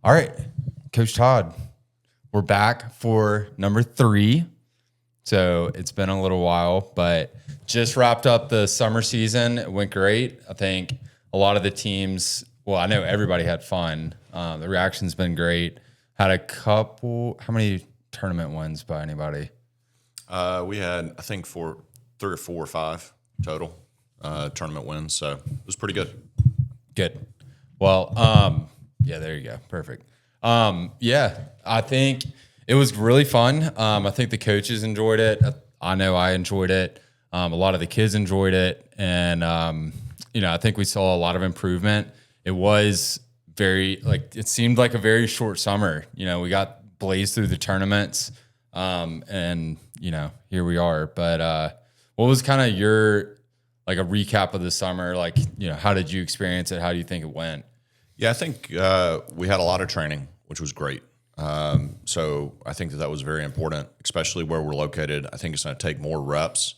All right, Coach Todd, we're back for number 3. So it's been a little while, but just wrapped up the summer season. It went great. I think a lot of the teams, well, I know everybody had fun. The reaction's been great. Had a couple, how many tournament wins by anybody? We had, I think, 3 or 4 or 5 total tournament wins. So it was pretty good. Good. Well, yeah, there you go. Perfect. Yeah, I think it was really fun. I think the coaches enjoyed it. I know I enjoyed it. A lot of the kids enjoyed it. And, I think we saw a lot of improvement. It was it seemed like a very short summer. We got blazed through the tournaments. And, here we are. But what was kind of your, a recap of the summer? How did you experience it? How do you think it went? Yeah, I think we had a lot of training, which was great. So I think that was very important, especially where we're located. I think it's going to take more reps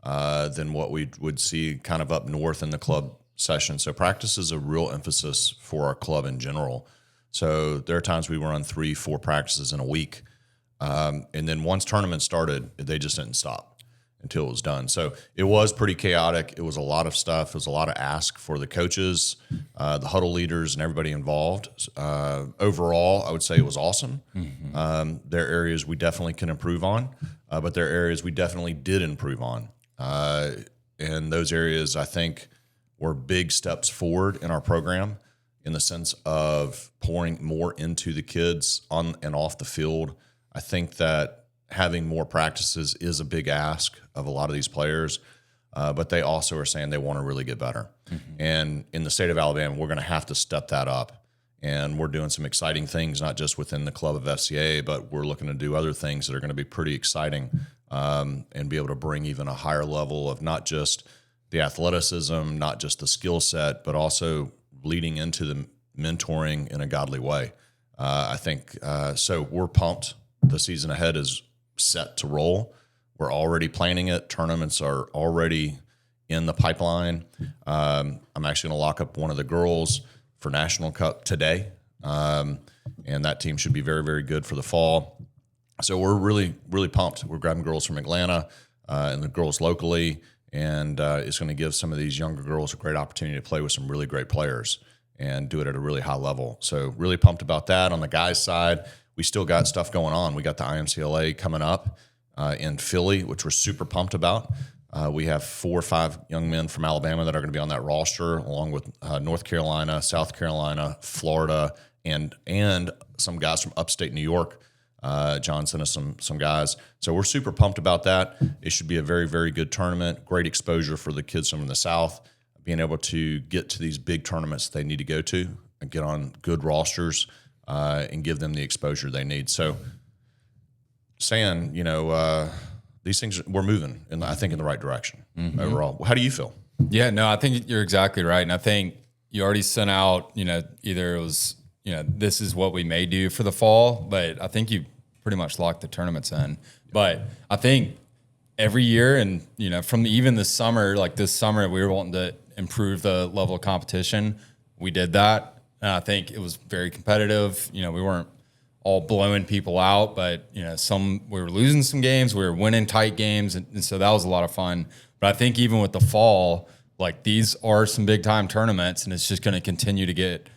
than what we would see kind of up north in the club session. So practice is a real emphasis for our club in general. So there are times we run 3-4 practices in a week. And then once tournaments started, they just didn't stop until it was done. So it was pretty chaotic. It was a lot of stuff. It was a lot of ask for the coaches, the huddle leaders, and everybody involved. Overall, I would say it was awesome. Mm-hmm. There are areas we definitely can improve on, but there are areas we definitely did improve on. And those areas, I think, were big steps forward in our program in the sense of pouring more into the kids on and off the field. I think that having more practices is a big ask of a lot of these players, but they also are saying they want to really get better. Mm-hmm. And in the state of Alabama, we're going to have to step that up. And we're doing some exciting things, not just within the club of FCA, but we're looking to do other things that are going to be pretty exciting and be able to bring even a higher level of not just the athleticism, not just the skill set, but also leading into the mentoring in a godly way. I think so we're pumped. The season ahead is set to roll. We're already planning it. Tournaments are already in the pipeline. I'm actually going to lock up one of the girls for National Cup today, and that team should be very, very good for the fall. So we're really, really pumped. We're grabbing girls from Atlanta and the girls locally, and it's going to give some of these younger girls a great opportunity to play with some really great players and do it at a really high level. So really pumped about that. On the guys' side, we still got stuff going on. We got the IMCLA coming up in Philly, which we're super pumped about. We have 4 or 5 young men from Alabama that are going to be on that roster, along with North Carolina, South Carolina, Florida, and some guys from upstate New York. John sent us some guys. So we're super pumped about that. It should be a very, very good tournament. Great exposure for the kids from the South, being able to get to these big tournaments they need to go to and get on good rosters and give them the exposure they need. So saying, these things, we're moving, I think, in the right direction overall. How do you feel? Yeah, no, I think you're exactly right. And I think you already sent out, either it was, this is what we may do for the fall, but I think you pretty much locked the tournaments in. But I think every year and, from even the summer, like this summer, we were wanting to improve the level of competition. We did that. And I think it was very competitive. We weren't all blowing people out, but we were losing some games, we were winning tight games, and so that was a lot of fun. But I think even with the fall, these are some big time tournaments, and it's just going to continue to get,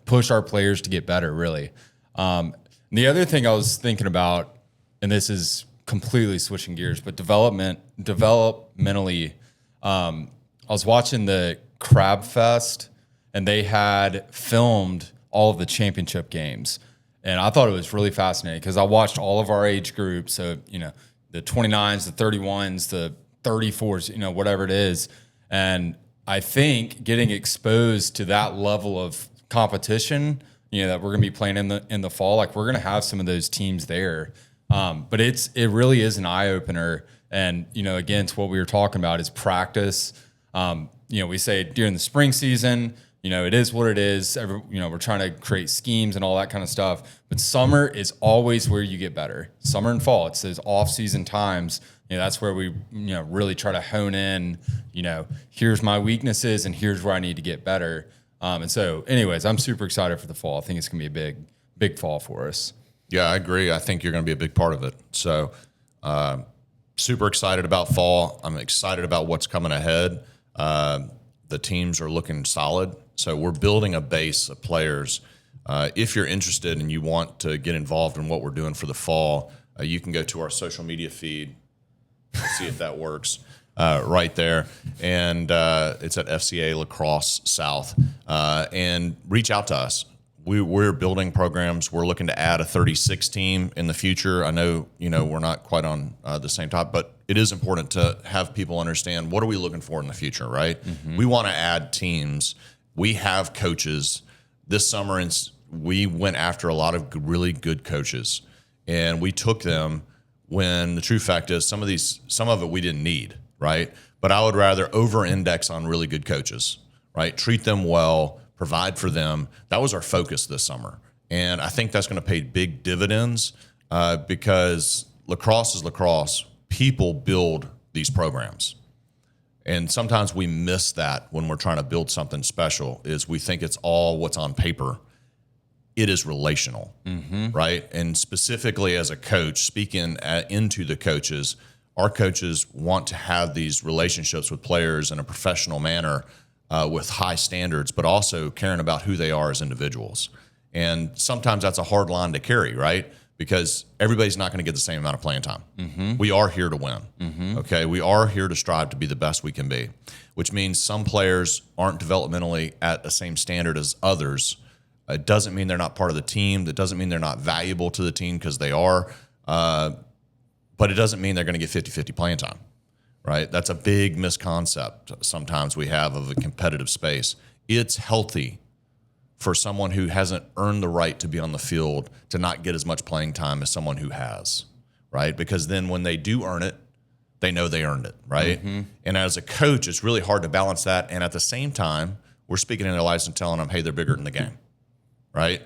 push our players to get better, really. The other thing I was thinking about, and this is completely switching gears, but developmentally, I was watching the Crab Fest, and they had filmed all of the championship games. And I thought it was really fascinating because I watched all of our age groups. So, the 29s, the 31s, the 34s, whatever it is. And I think getting exposed to that level of competition, that we're going to be playing in the fall, we're going to have some of those teams there. But it really is an eye opener. And, again, it's what we were talking about is practice. We say during the spring season, it is what it is. We're trying to create schemes and all that kind of stuff. But summer is always where you get better. Summer and fall, it's those off-season times. That's where we, really try to hone in, here's my weaknesses and here's where I need to get better. And so, anyways, I'm super excited for the fall. I think it's going to be a big fall for us. Yeah, I agree. I think you're going to be a big part of it. So, super excited about fall. I'm excited about what's coming ahead. The teams are looking solid. So we're building a base of players. If you're interested and you want to get involved in what we're doing for the fall, you can go to our social media feed, see if that works, right there. And it's at FCA Lacrosse South. And reach out to us. We're building programs. We're looking to add a 36 team in the future. I know, we're not quite on the same top, but it is important to have people understand what are we looking for in the future, right? Mm-hmm. We want to add teams. We have coaches. This summer, and we went after a lot of really good coaches, and we took them when the true fact is some of it we didn't need, right? But I would rather over-index on really good coaches, right? Treat them well, provide for them. That was our focus this summer. And I think that's going to pay big dividends because lacrosse is lacrosse. People build these programs. And sometimes we miss that when we're trying to build something special is we think it's all what's on paper. It is relational, right? And specifically as a coach, speaking into the coaches, our coaches want to have these relationships with players in a professional manner with high standards, but also caring about who they are as individuals. And sometimes that's a hard line to carry, right? Because everybody's not going to get the same amount of playing time. Mm-hmm. We are here to win, okay? We are here to strive to be the best we can be, which means some players aren't developmentally at the same standard as others. It doesn't mean they're not part of the team. That doesn't mean they're not valuable to the team because they are. But it doesn't mean they're going to get 50-50 playing time, right? That's a big misconcept sometimes we have of a competitive space. It's healthy for someone who hasn't earned the right to be on the field to not get as much playing time as someone who has, right? Because then when they do earn it, they know they earned it, right? Mm-hmm. And as a coach, it's really hard to balance that. And at the same time, we're speaking in their lives and telling them, hey, they're bigger than the game, right?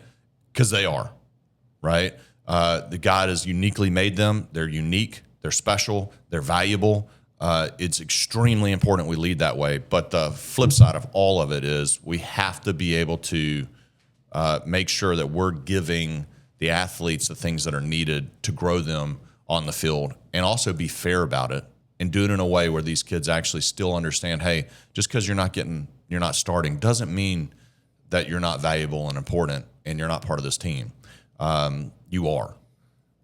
Because they are, right? The God has uniquely made them. They're unique. They're special. They're valuable. It's extremely important we lead that way. But the flip side of all of it is we have to be able to make sure that we're giving the athletes the things that are needed to grow them on the field and also be fair about it and do it in a way where these kids actually still understand, hey, just because you're not starting doesn't mean that you're not valuable and important and you're not part of this team. You are.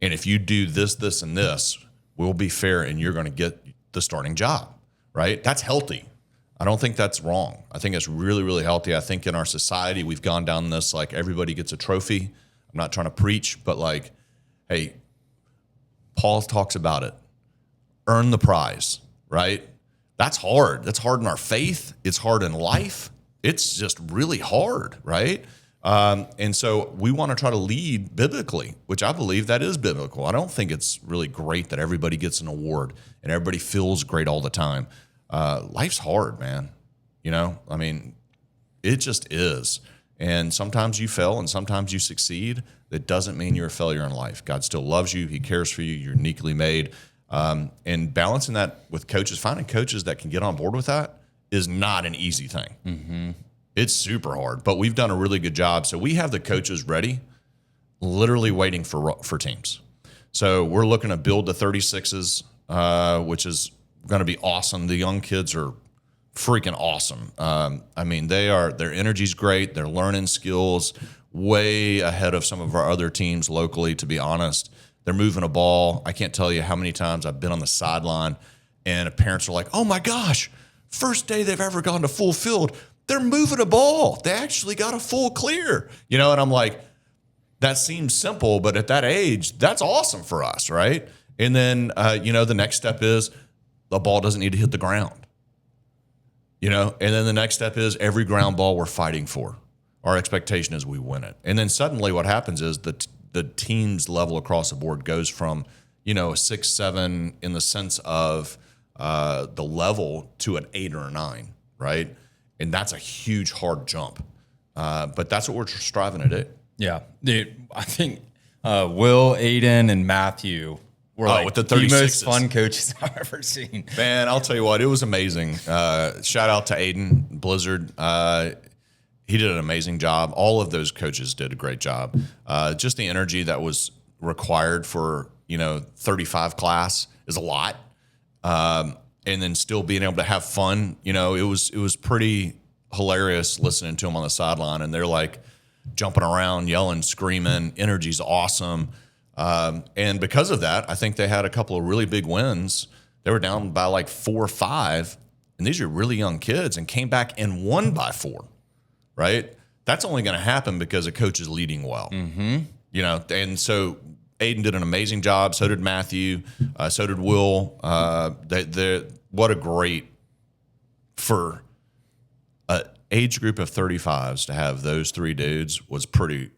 And if you do this, this, and this, we'll be fair and you're going to get the starting job, right? That's healthy. I don't think that's wrong. I think it's really, really healthy. I think in our society, we've gone down this, like everybody gets a trophy. I'm not trying to preach, but like, hey, Paul talks about it. Earn the prize, right? That's hard. That's hard in our faith. It's hard in life. It's just really hard, right? And so we want to try to lead biblically, which I believe that is biblical. I don't think it's really great that everybody gets an award and everybody feels great all the time. Life's hard, man. I mean, it just is. And sometimes you fail and sometimes you succeed. That doesn't mean you're a failure in life. God still loves you. He cares for you. You're uniquely made. And balancing that with coaches, finding coaches that can get on board with that is not an easy thing. Mm-hmm. It's super hard, but we've done a really good job. So we have the coaches ready, literally waiting for teams. So we're looking to build the 36s, which is going to be awesome. The young kids are freaking awesome. I mean, their energy's great. Their learning skills way ahead of some of our other teams locally, to be honest. They're moving a ball. I can't tell you how many times I've been on the sideline and parents are like, oh my gosh, first day they've ever gone to full field. They're moving a ball. They actually got a full clear, and I'm like, that seems simple, but at that age, that's awesome for us, right? And then, the next step is the ball doesn't need to hit the ground, and then the next step is every ground ball we're fighting for. Our expectation is we win it. And then suddenly what happens is the team's level across the board goes from, a 6-7 in the sense of the level to an 8 or a 9, right? And that's a huge, hard jump. But that's what we're striving to do. Yeah. Dude, I think Will, Aiden, and Matthew were with the the 36s. most fun coaches I've ever seen. Man, I'll tell you what, it was amazing. Shout out to Aiden Blizzard. he did an amazing job. All of those coaches did a great job. Just the energy that was required for 35 class is a lot, and then still being able to have fun. It was pretty hilarious listening to them on the sideline, and they're like jumping around, yelling, screaming. Energy's awesome, and because of that, I think they had a couple of really big wins. They were down by like 4 or 5, and these are really young kids, and came back and won by 4. Right? That's only going to happen because a coach is leading well. And so Aiden did an amazing job. So did Matthew. So did Will. What a great for an age group of 35s to have those 3 dudes was pretty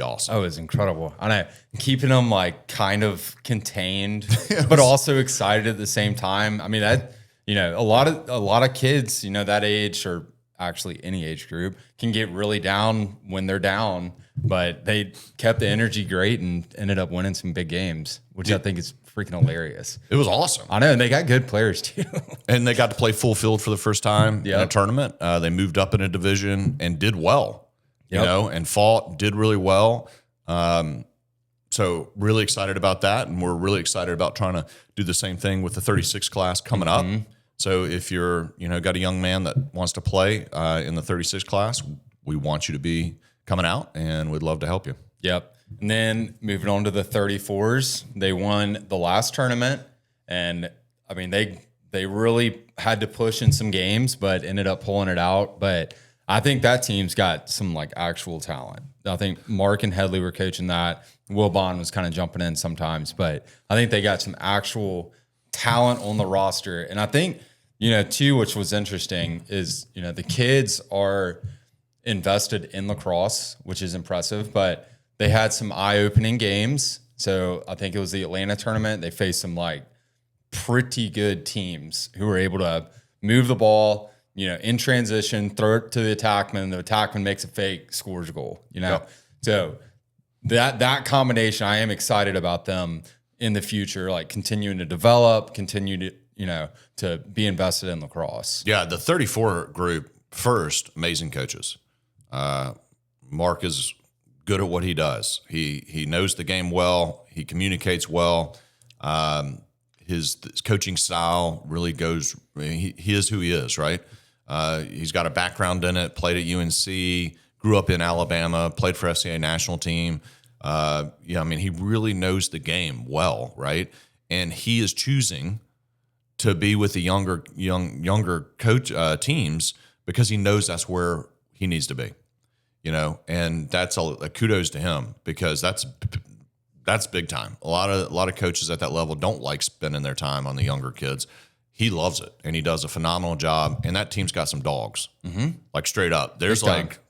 awesome. Oh, it was incredible. I know, keeping them like kind of contained, but also excited at the same time. I mean, that a lot of kids, that age, or actually any age group, can get really down when they're down, but they kept the energy great and ended up winning some big games, which I think is freaking hilarious. It was awesome. I know, and they got good players too. And they got to play full field for the first time in a tournament. They moved up in a division and did well, and fought, did really well. So really excited about that, and we're really excited about trying to do the same thing with the 36 class coming up. So if you're, got a young man that wants to play in the 36 class, we want you to be coming out, and we'd love to help you. Yep. And then moving on to the 34s, they won the last tournament, and I mean they really had to push in some games, but ended up pulling it out. But I think that team's got some like actual talent. I think Mark and Headley were coaching that. Will Bond was kind of jumping in sometimes, but I think they got some actual talent on the roster. And I think, too, which was interesting is, the kids are invested in lacrosse, which is impressive, but they had some eye-opening games. So I think it was the Atlanta tournament. They faced some like pretty good teams who were able to move the ball, in transition, throw it to the attackman. The attackman makes a fake, scores a goal, Yep. So that combination, I am excited about them in the future, like continuing to develop, continue to, to be invested in lacrosse. Yeah, the 34 group, first, amazing coaches. Mark is good at what he does. He knows the game well. He communicates well. His coaching style really goes. He is who he is, right? He's got a background in it. Played at UNC. Grew up in Alabama. Played for FCA national team. He really knows the game well, right? And he is choosing to be with the younger coach teams because he knows that's where he needs to be. And that's a kudos to him, because that's big time. A lot of coaches at that level don't like spending their time on the younger kids. He loves it, and he does a phenomenal job. And that team's got some dogs, like straight up. There's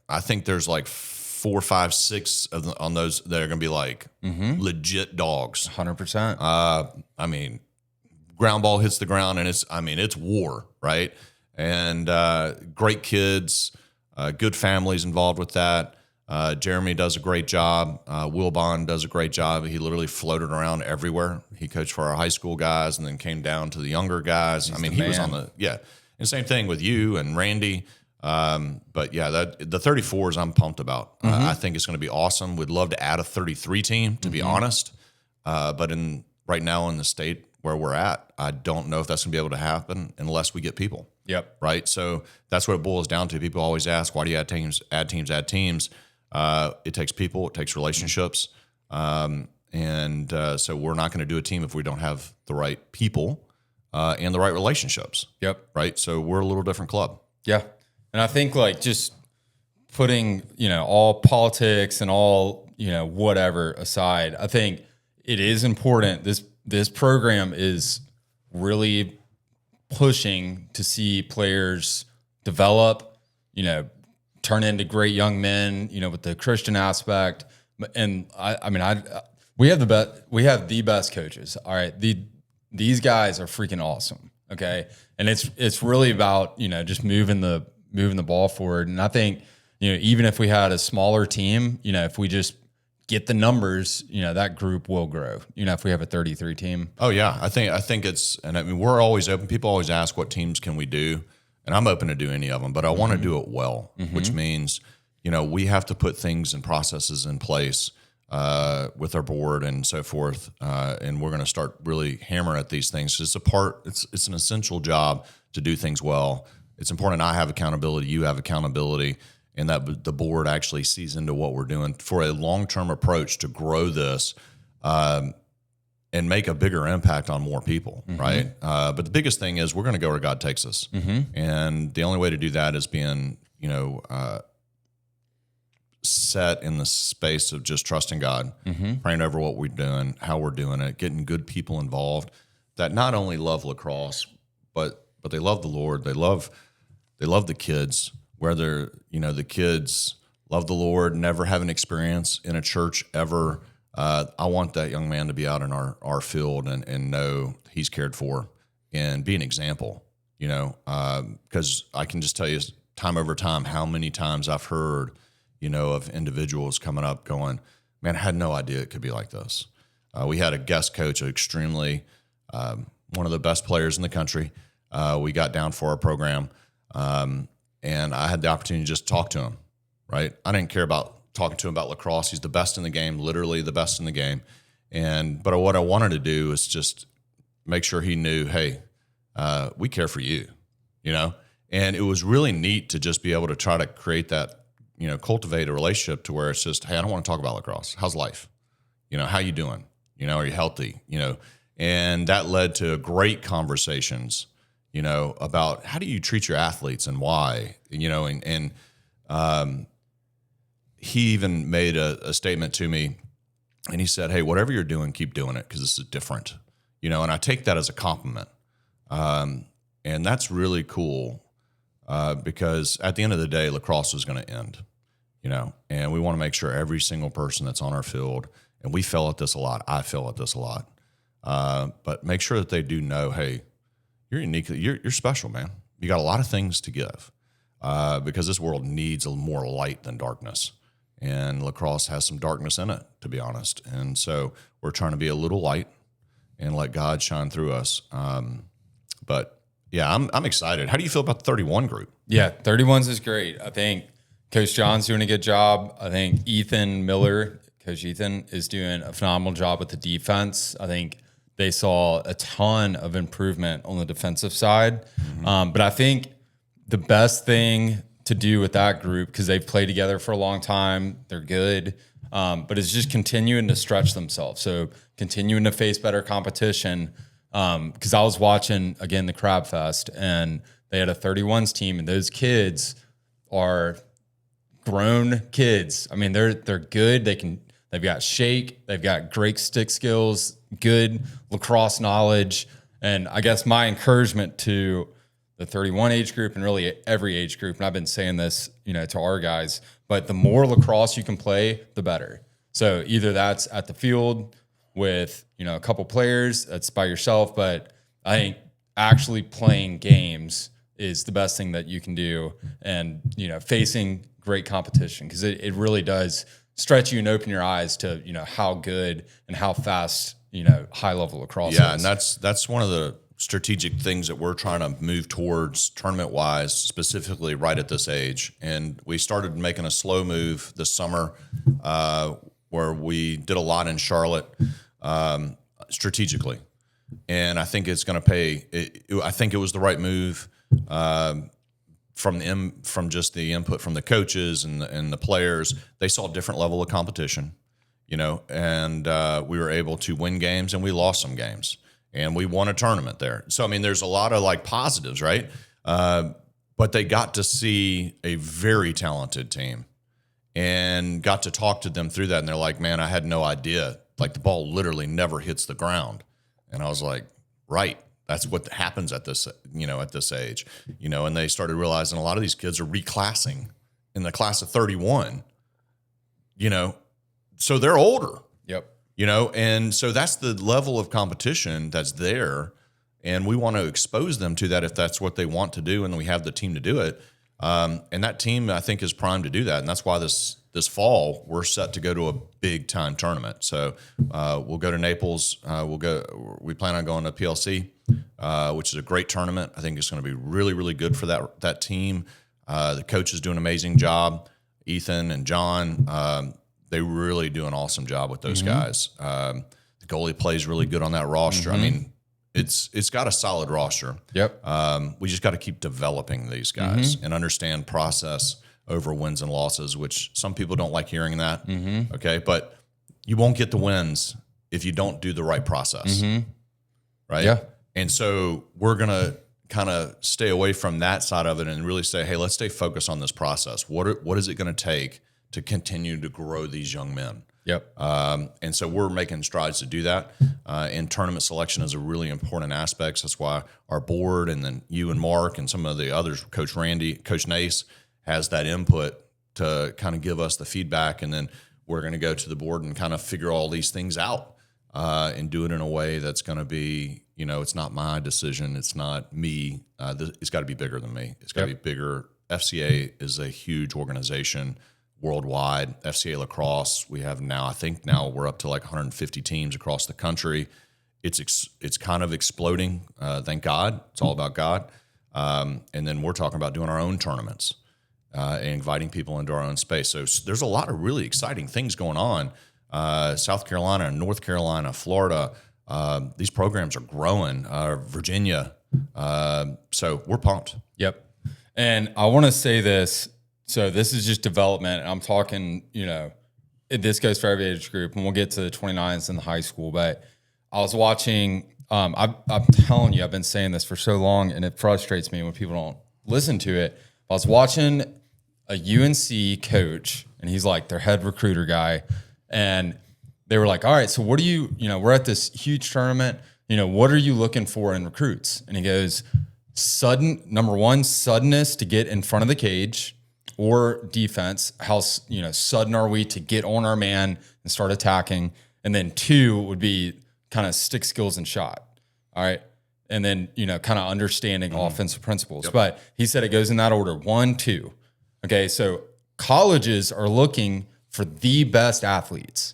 I think there's like 4, 5, 6 on those that are going to be like legit dogs. 100%. I mean, ground ball hits the ground, and it's war, right? And great kids. Good families involved with that. Jeremy does a great job. Will Bond does a great job. He literally floated around everywhere. He coached for our high school guys and then came down to the younger guys. He was on and same thing with you and Randy. But yeah, the 34s I'm pumped about. I think it's going to be awesome. We'd love to add a 33 team, to be honest. But right now in the state where we're at, I don't know if that's going to be able to happen unless we get people. Yep. Right. So that's what it boils down to. People always ask, why do you add teams? It takes people, it takes relationships. So we're not going to do a team if we don't have the right people and the right relationships. Yep. Right. So we're a little different club. Yeah. And I think like just putting, all politics and all, whatever aside, I think it is important. This program is really pushing to see players develop, turn into great young men, with the Christian aspect. And we have the best coaches. All right. These guys are freaking awesome. Okay. And it's really about, just moving the ball forward. And I think, even if we had a smaller team, if we just get the numbers, that group will grow, if we have a 33 team. Oh yeah. I think we're always open. People always ask what teams can we do? And I'm open to do any of them, but I want to do it well, which means we have to put things and processes in place with our board and so forth, and we're going to start really hammering at these things. It's an essential job to do things well. It's important I have accountability, you have accountability, and that the board actually sees into what we're doing for a long-term approach to grow this and make a bigger impact on more people, right? But the biggest thing is we're going to go where God takes us. And the only way to do that is being, set in the space of just trusting God, praying over what we're doing, how we're doing it, getting good people involved that not only love lacrosse, but they love the Lord. They love the kids, whether, the kids love the Lord, never have an experience in a church ever. I want that young man to be out in our field and know he's cared for and be an example, because I can just tell you time over time how many times I've heard, of individuals coming up going, man, I had no idea it could be like this. We had a guest coach, extremely one of the best players in the country. We got down for our program, and I had the opportunity to just talk to him, right? I didn't care about talking to him about lacrosse. He's the best in the game, literally the best in the game. But what I wanted to do is just make sure he knew, hey, we care for you, And it was really neat to just be able to try to create that, cultivate a relationship to where it's just, hey, I don't want to talk about lacrosse. How's life? How you doing? Are you healthy? And that led to great conversations, about how do you treat your athletes and why, and he even made a statement to me, and he said, hey, whatever you're doing, keep doing it because this is different, and I take that as a compliment. And that's really cool because at the end of the day, lacrosse is going to end, and we want to make sure every single person that's on our field, and we fail at this a lot. I fail at this a lot. But make sure that they do know, hey, you're uniquely, you're special, man. You got a lot of things to give because this world needs more light than darkness. And lacrosse has some darkness in it, to be honest. And so we're trying to be a little light and let God shine through us. But yeah, I'm excited. How do you feel about the 31 group? Yeah, 31s is great. I think Coach John's doing a good job. I think Ethan Miller, Coach Ethan, is doing a phenomenal job with the defense. I think they saw a ton of improvement on the defensive side. But I think the best thing to do with that group, because they've played together for a long time, they're good, but it's just continuing to stretch themselves. So continuing to face better competition. Because I was watching, again, the Crab Fest, and they had a 31s team, and those kids are grown kids. I mean, they're good. They've got shake, they've got great stick skills, good lacrosse knowledge. And I guess my encouragement to the 31 age group and really every age group, and I've been saying this, to our guys, but the more lacrosse you can play, the better. So either that's at the field with, a couple players, that's by yourself, but I think actually playing games is the best thing that you can do, and, facing great competition, because it really does stretch you and open your eyes to, how good and how fast, high level lacrosse is. And that's one of the strategic things that we're trying to move towards tournament wise, specifically right at this age. And we started making a slow move this summer where we did a lot in Charlotte strategically. And I think it's going to pay. I think it was the right move from just the input from the coaches and the players. They saw a different level of competition, and we were able to win games, and we lost some games, and we won a tournament there. So, I mean, there's a lot of positives, right? But they got to see a very talented team and got to talk to them through that. And they're like, man, I had no idea. The ball literally never hits the ground. And I was like, right. That's what happens at this, at this age, and they started realizing a lot of these kids are reclassing in the class of 31, so they're older. Yep. And so that's the level of competition that's there. And we want to expose them to that if that's what they want to do. And we have the team to do it. And that team, I think, is primed to do that. And that's why this fall we're set to go to a big time tournament. So we'll go to Naples. We plan on going to PLC, which is a great tournament. I think it's going to be really, really good for that team. The coach is doing an amazing job. Ethan and John, they really do an awesome job with those guys. The goalie plays really good on that roster. I mean, it's got a solid roster. Yep. We just got to keep developing these guys and understand process over wins and losses, which some people don't like hearing that. Okay. But you won't get the wins if you don't do the right process. Right. Yeah. And so we're going to kind of stay away from that side of it and really say, hey, let's stay focused on this process. What is it going to take to continue to grow these young men? Yep. And so we're making strides to do that. And tournament selection is a really important aspect. That's why our board and then you and Mark and some of the others, Coach Randy, Coach Nace, has that input to kind of give us the feedback. And then we're going to go to the board and kind of figure all these things out and do it in a way that's going to be, it's not my decision. It's not me. It's got to be bigger than me. It's got to be bigger. FCA is a huge organization worldwide. FCA lacrosse, we have now, I think now we're up to like 150 teams across the country. It's kind of exploding. Thank God. It's all about God. And then we're talking about doing our own tournaments and inviting people into our own space. So there's a lot of really exciting things going on. South Carolina, North Carolina, Florida, these programs are growing. Virginia. So we're pumped. Yep. And I want to say this. So this is just development. And I'm talking, this goes for every age group, and we'll get to the 29s in the high school. But I was watching, I'm telling you, I've been saying this for so long, and it frustrates me when people don't listen to it. I was watching a UNC coach, and he's like their head recruiter guy. And they were like, all right, so what do you, we're at this huge tournament, what are you looking for in recruits? And he goes, number one, suddenness to get in front of the cage, or defense. How, sudden are we to get on our man and start attacking? And then 2 would be kind of stick skills and shot. All right. And then, kind of understanding offensive principles. Yep. But he said it goes in that order, 1, 2. Okay. So colleges are looking for the best athletes,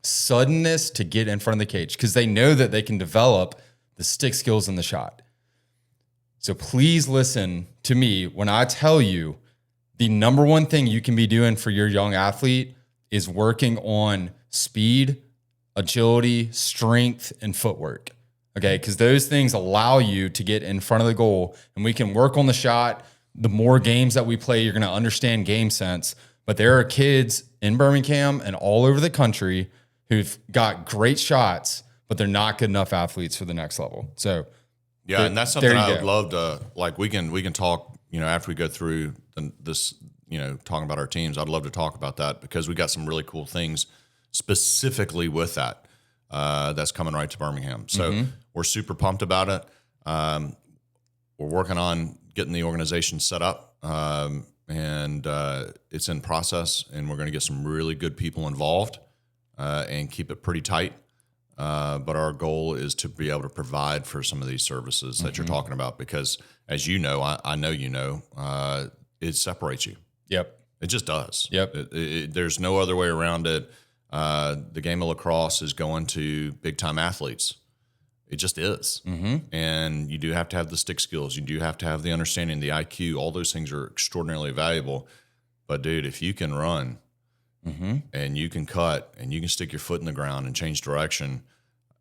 suddenness to get in front of the cage, because they know that they can develop the stick skills and the shot. So please listen to me when I tell you the number one thing you can be doing for your young athlete is working on speed, agility, strength, and footwork. Okay, because those things allow you to get in front of the goal, and we can work on the shot. The more games that we play, you're going to understand game sense. But there are kids in Birmingham and all over the country who've got great shots, but they're not good enough athletes for the next level. So, yeah, and that's something I would love to, like, we can talk, after we go through this, talking about our teams. I'd love to talk about that because we got some really cool things specifically with that that's coming right to Birmingham. So we're super pumped about it. We're working on getting the organization set up, and it's in process, and we're going to get some really good people involved and keep it pretty tight. But our goal is to be able to provide for some of these services that you're talking about, because as you know, I know it separates you. Yep. It just does. Yep. There's no other way around it. The game of lacrosse is going to big-time athletes. It just is. And you do have to have the stick skills. You do have to have the understanding, the IQ. All those things are extraordinarily valuable. But, dude, if you can run and you can cut and you can stick your foot in the ground and change direction,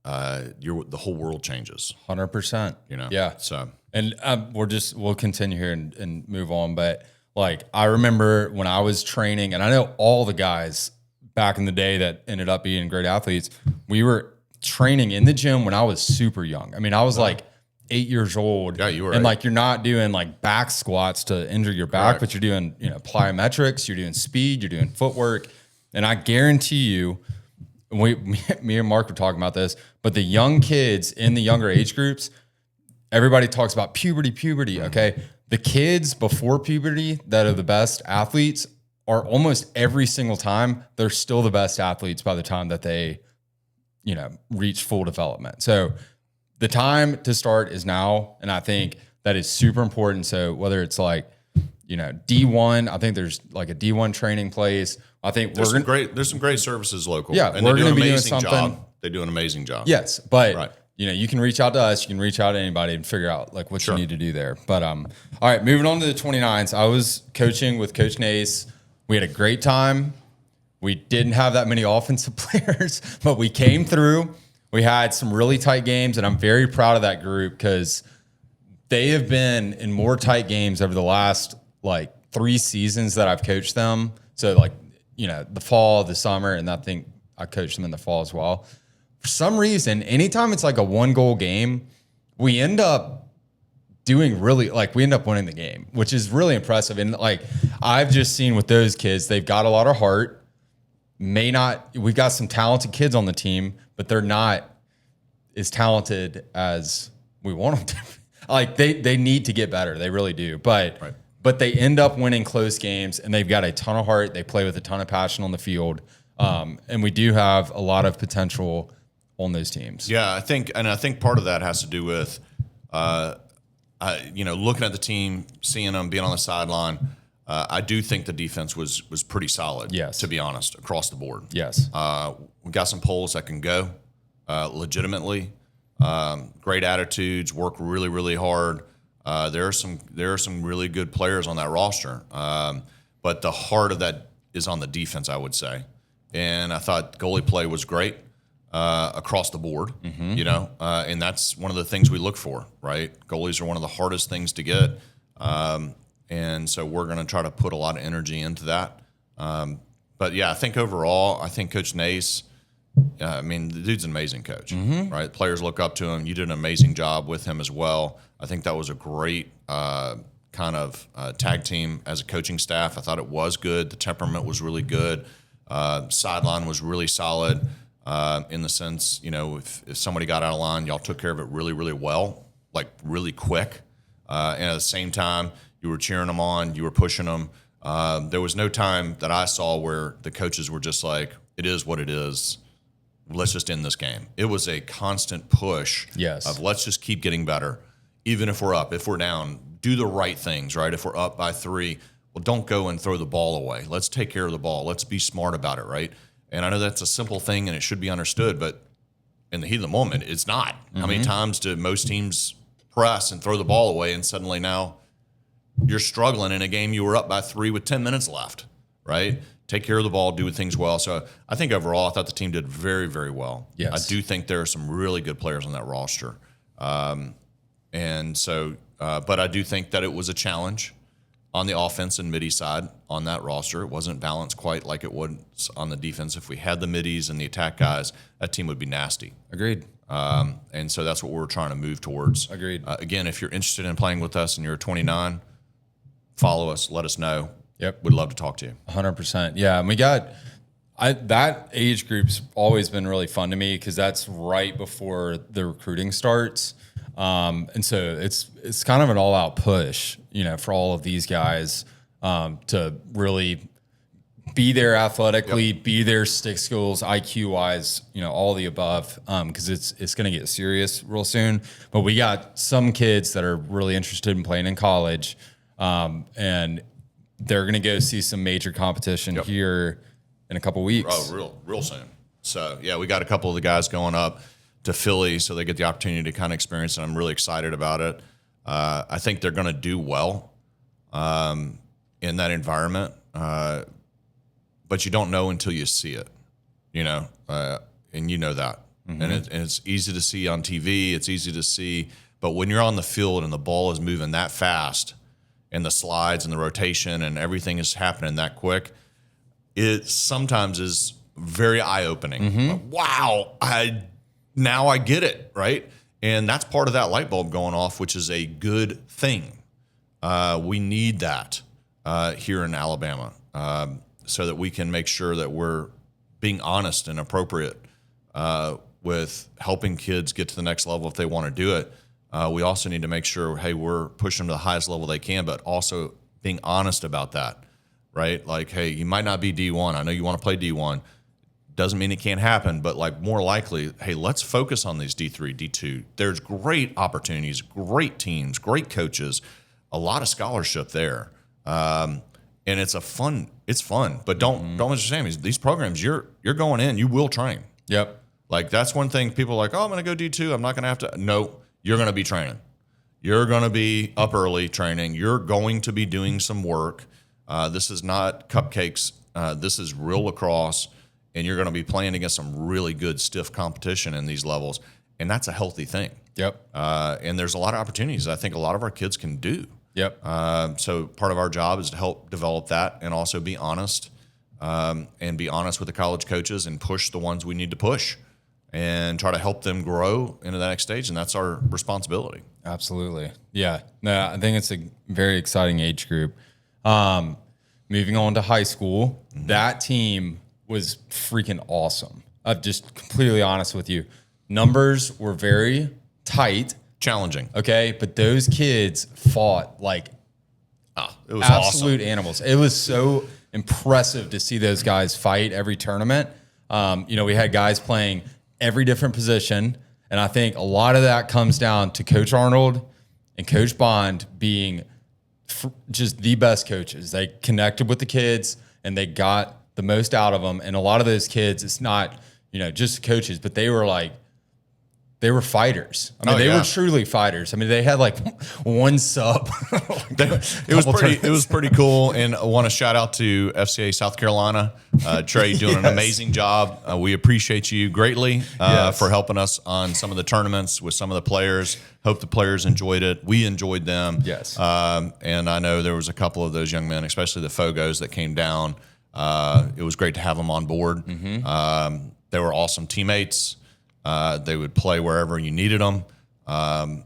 the whole world changes. 100%. Yeah. So, and we'll continue here and move on. But like, I remember when I was training, and I know all the guys back in the day that ended up being great athletes, we were training in the gym when I was super young. I mean, I was like 8 years old. Yeah, you were. And like, you're not doing like back squats to injure your back, but you're doing, plyometrics, you're doing speed, you're doing footwork. And I guarantee you, me and Mark were talking about this, but the young kids in the younger age groups, everybody talks about puberty. Okay. The kids before puberty that are the best athletes are almost every single time, they're still the best athletes by the time that they, reach full development. So the time to start is now. And I think that is super important. So whether it's like, D1, I think there's like a D1 training place. I think there's some great services local. Yeah. And we're going to be doing something. Job. They do an amazing job. Yes. But you can reach out to us, you can reach out to anybody and figure out like what you need to do there. But, all right, moving on to the 29s. I was coaching with Coach Nace We had a great time. We didn't have that many offensive players, but we came through. We had some really tight games, and I'm very proud of that group because they have been in more tight games over the last like 3 seasons that I've coached them. So like, the fall, the summer, and I think I coached them in the fall as well. For some reason, anytime it's like a 1-goal game, we end up doing really we end up winning the game, which is really impressive. And like I've just seen with those kids, they've got a lot of heart. We've got some talented kids on the team, but they're not as talented as we want them to. Like they need to get better. They really do. But they end up winning close games, and they've got a ton of heart. They play with a ton of passion on the field. And we do have a lot of potential on those teams. Yeah, I think part of that has to do with, looking at the team, seeing them being on the sideline. I do think the defense was pretty solid. Yes. To be honest, across the board. Yes. We got some poles that can go legitimately. Great attitudes, work really, really hard. There are some really good players on that roster, but the heart of that is on the defense, I would say. And I thought goalie play was great across the board, and that's one of the things we look for, right? Goalies are one of the hardest things to get, and so we're going to try to put a lot of energy into that. But yeah, I think overall, Coach Nace. The dude's an amazing coach, right? Players look up to him. You did an amazing job with him as well. I think that was a great tag team as a coaching staff. I thought it was good. The temperament was really good. Sideline was really solid in the sense, if somebody got out of line, y'all took care of it really, really well, like really quick. And at the same time, you were cheering them on. You were pushing them. There was no time that I saw where the coaches were just like, it is what it is. Let's just end this game. It was a constant push of let's just keep getting better. Even if we're up, if we're down, do the right things, right? If we're up by 3, well, don't go and throw the ball away. Let's take care of the ball. Let's be smart about it, right? And I know that's a simple thing and it should be understood, but in the heat of the moment, it's not. How many times do most teams press and throw the ball away, and suddenly now you're struggling in a game you were up by 3 with 10 minutes left, right? Take care of the ball, do things well. So I think overall, I thought the team did very, very well. Yes. I do think there are some really good players on that roster. But I do think that it was a challenge on the offense and midi side on that roster. It wasn't balanced quite like it was on the defense. If we had the middies and the attack guys, that team would be nasty. Agreed. And so that's what we're trying to move towards. Agreed. Again, if you're interested in playing with us and you're 29, follow us, let us know. Yep. We'd love to talk to you. 100%. Yeah. And we got that age group's always been really fun to me because that's right before the recruiting starts. And so it's kind of an all out push, for all of these guys, to really be there athletically, be there stick skills, IQ wise, all the above. Cause it's going to get serious real soon, but we got some kids that are really interested in playing in college. And they're going to go see some major competition here in a couple weeks. Oh, real soon. So yeah, we got a couple of the guys going up to Philly, so they get the opportunity to kind of experience it. I'm really excited about it. I think they're going to do well in that environment, but you don't know until you see it, and you know that. And it's easy to see on TV. It's easy to see, but when you're on the field and the ball is moving that fast, and the slides and the rotation and everything is happening that quick, it sometimes is very eye-opening. Wow, now I get it, right? And that's part of that light bulb going off, which is a good thing. We need that here in Alabama so that we can make sure that we're being honest and appropriate with helping kids get to the next level if they want to do it. We also need to make sure, hey, we're pushing them to the highest level they can, but also being honest about that, right? Like, hey, you might not be D1. I know you want to play D1. Doesn't mean it can't happen, but like more likely, hey, let's focus on these D3, D2. There's great opportunities, great teams, great coaches, a lot of scholarship there. And it's fun, but don't understand these programs, you're going in, you will train. Yep. Like that's one thing people are like, oh, I'm going to go D2. I'm not going to have to. No. You're going to be training. You're going to be up early training. You're going to be doing some work. This is not cupcakes. This is real lacrosse, and you're going to be playing against some really good, stiff competition in these levels, and that's a healthy thing. Yep. And there's a lot of opportunities I think a lot of our kids can do. Yep. So part of our job is to help develop that and also be honest and be honest with the college coaches and push the ones we need to push and try to help them grow into the next stage. And that's our responsibility. Absolutely. Yeah. No, I think it's a very exciting age group. Moving on to high school, that team was freaking awesome. I'm just completely honest with you. Numbers were very tight. Challenging. Okay. But those kids fought like It was absolute awesome. animals. It was so impressive to see those guys fight every tournament. We had guys playing every different position. And I think a lot of that comes down to Coach Arnold and Coach Bond being just the best coaches. They connected with the kids and they got the most out of them. And a lot of those kids, it's not, just coaches, but they were fighters. I mean, they were truly fighters. I mean, they had like one sub. It was pretty cool. And I want to shout out to FCA South Carolina. Trey, doing an amazing job. We appreciate you greatly for helping us on some of the tournaments with some of the players. Hope the players enjoyed it. We enjoyed them. Yes. And I know there was a couple of those young men, especially the Fogos that came down. It was great to have them on board. They were awesome teammates. They would play wherever you needed them. The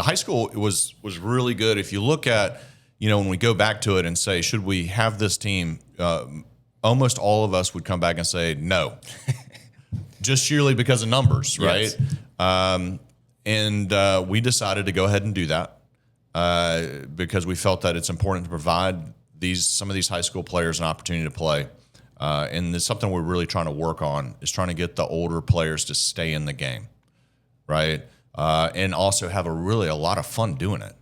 high school was really good. If you look at, when we go back to it and say, should we have this team? Almost all of us would come back and say no, just sheerly because of numbers, right? Yes. We decided to go ahead and do that because we felt that it's important to provide some of these high school players an opportunity to play. And it's something we're really trying to work on is trying to get the older players to stay in the game, right? And also have a lot of fun doing it,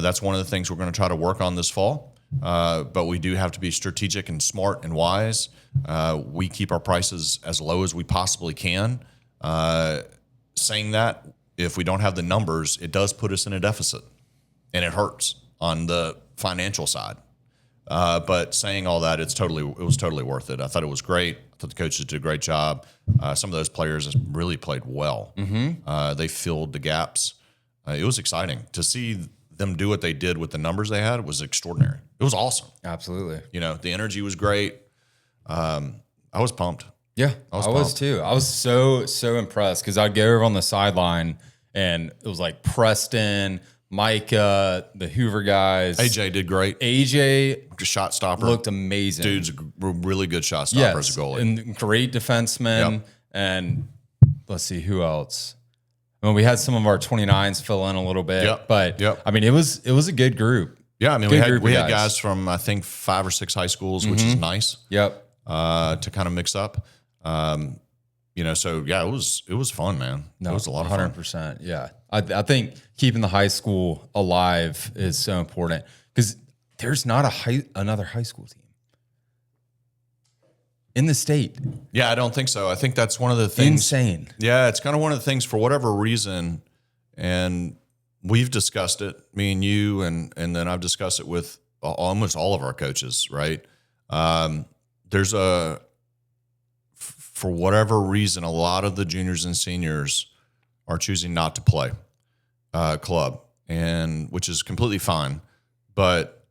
that's one of the things we're going to try to work on this fall. But we do have to be strategic and smart and wise. We keep our prices as low as we possibly can. Saying that, if we don't have the numbers, it does put us in a deficit, and it hurts on the financial side. But saying all that, it was totally worth it. I thought it was great. I thought the coaches did a great job. Some of those players really played well. They filled the gaps. It was exciting to see them do what they did with the numbers they had. It was extraordinary. It was awesome. Absolutely. The energy was great. I was pumped. Yeah, I was too. I was so impressed because I'd go over on the sideline and it was like Preston, Micah, the Hoover guys. AJ did great. AJ, shot stopper, looked amazing. Dude's a really good shot stopper as a goalie. And great defenseman. Yep. And let's see who else. Well, we had some of our 29s fill in a little bit, but I mean, it was a good group. Yeah, I mean, we had guys from I think 5 or 6 high schools, which is nice. Yep. To kind of mix up. It was fun, man. No, it was a lot of fun. 100%. Yeah. I think keeping the high school alive is so important because there's not another high school team in the state. Yeah, I don't think so. I think that's one of the things. Insane. Yeah, it's kind of one of the things for whatever reason, and we've discussed it, me and you, and then I've discussed it with almost all of our coaches, right? For whatever reason, a lot of the juniors and seniors are choosing not to play club, and which is completely fine. But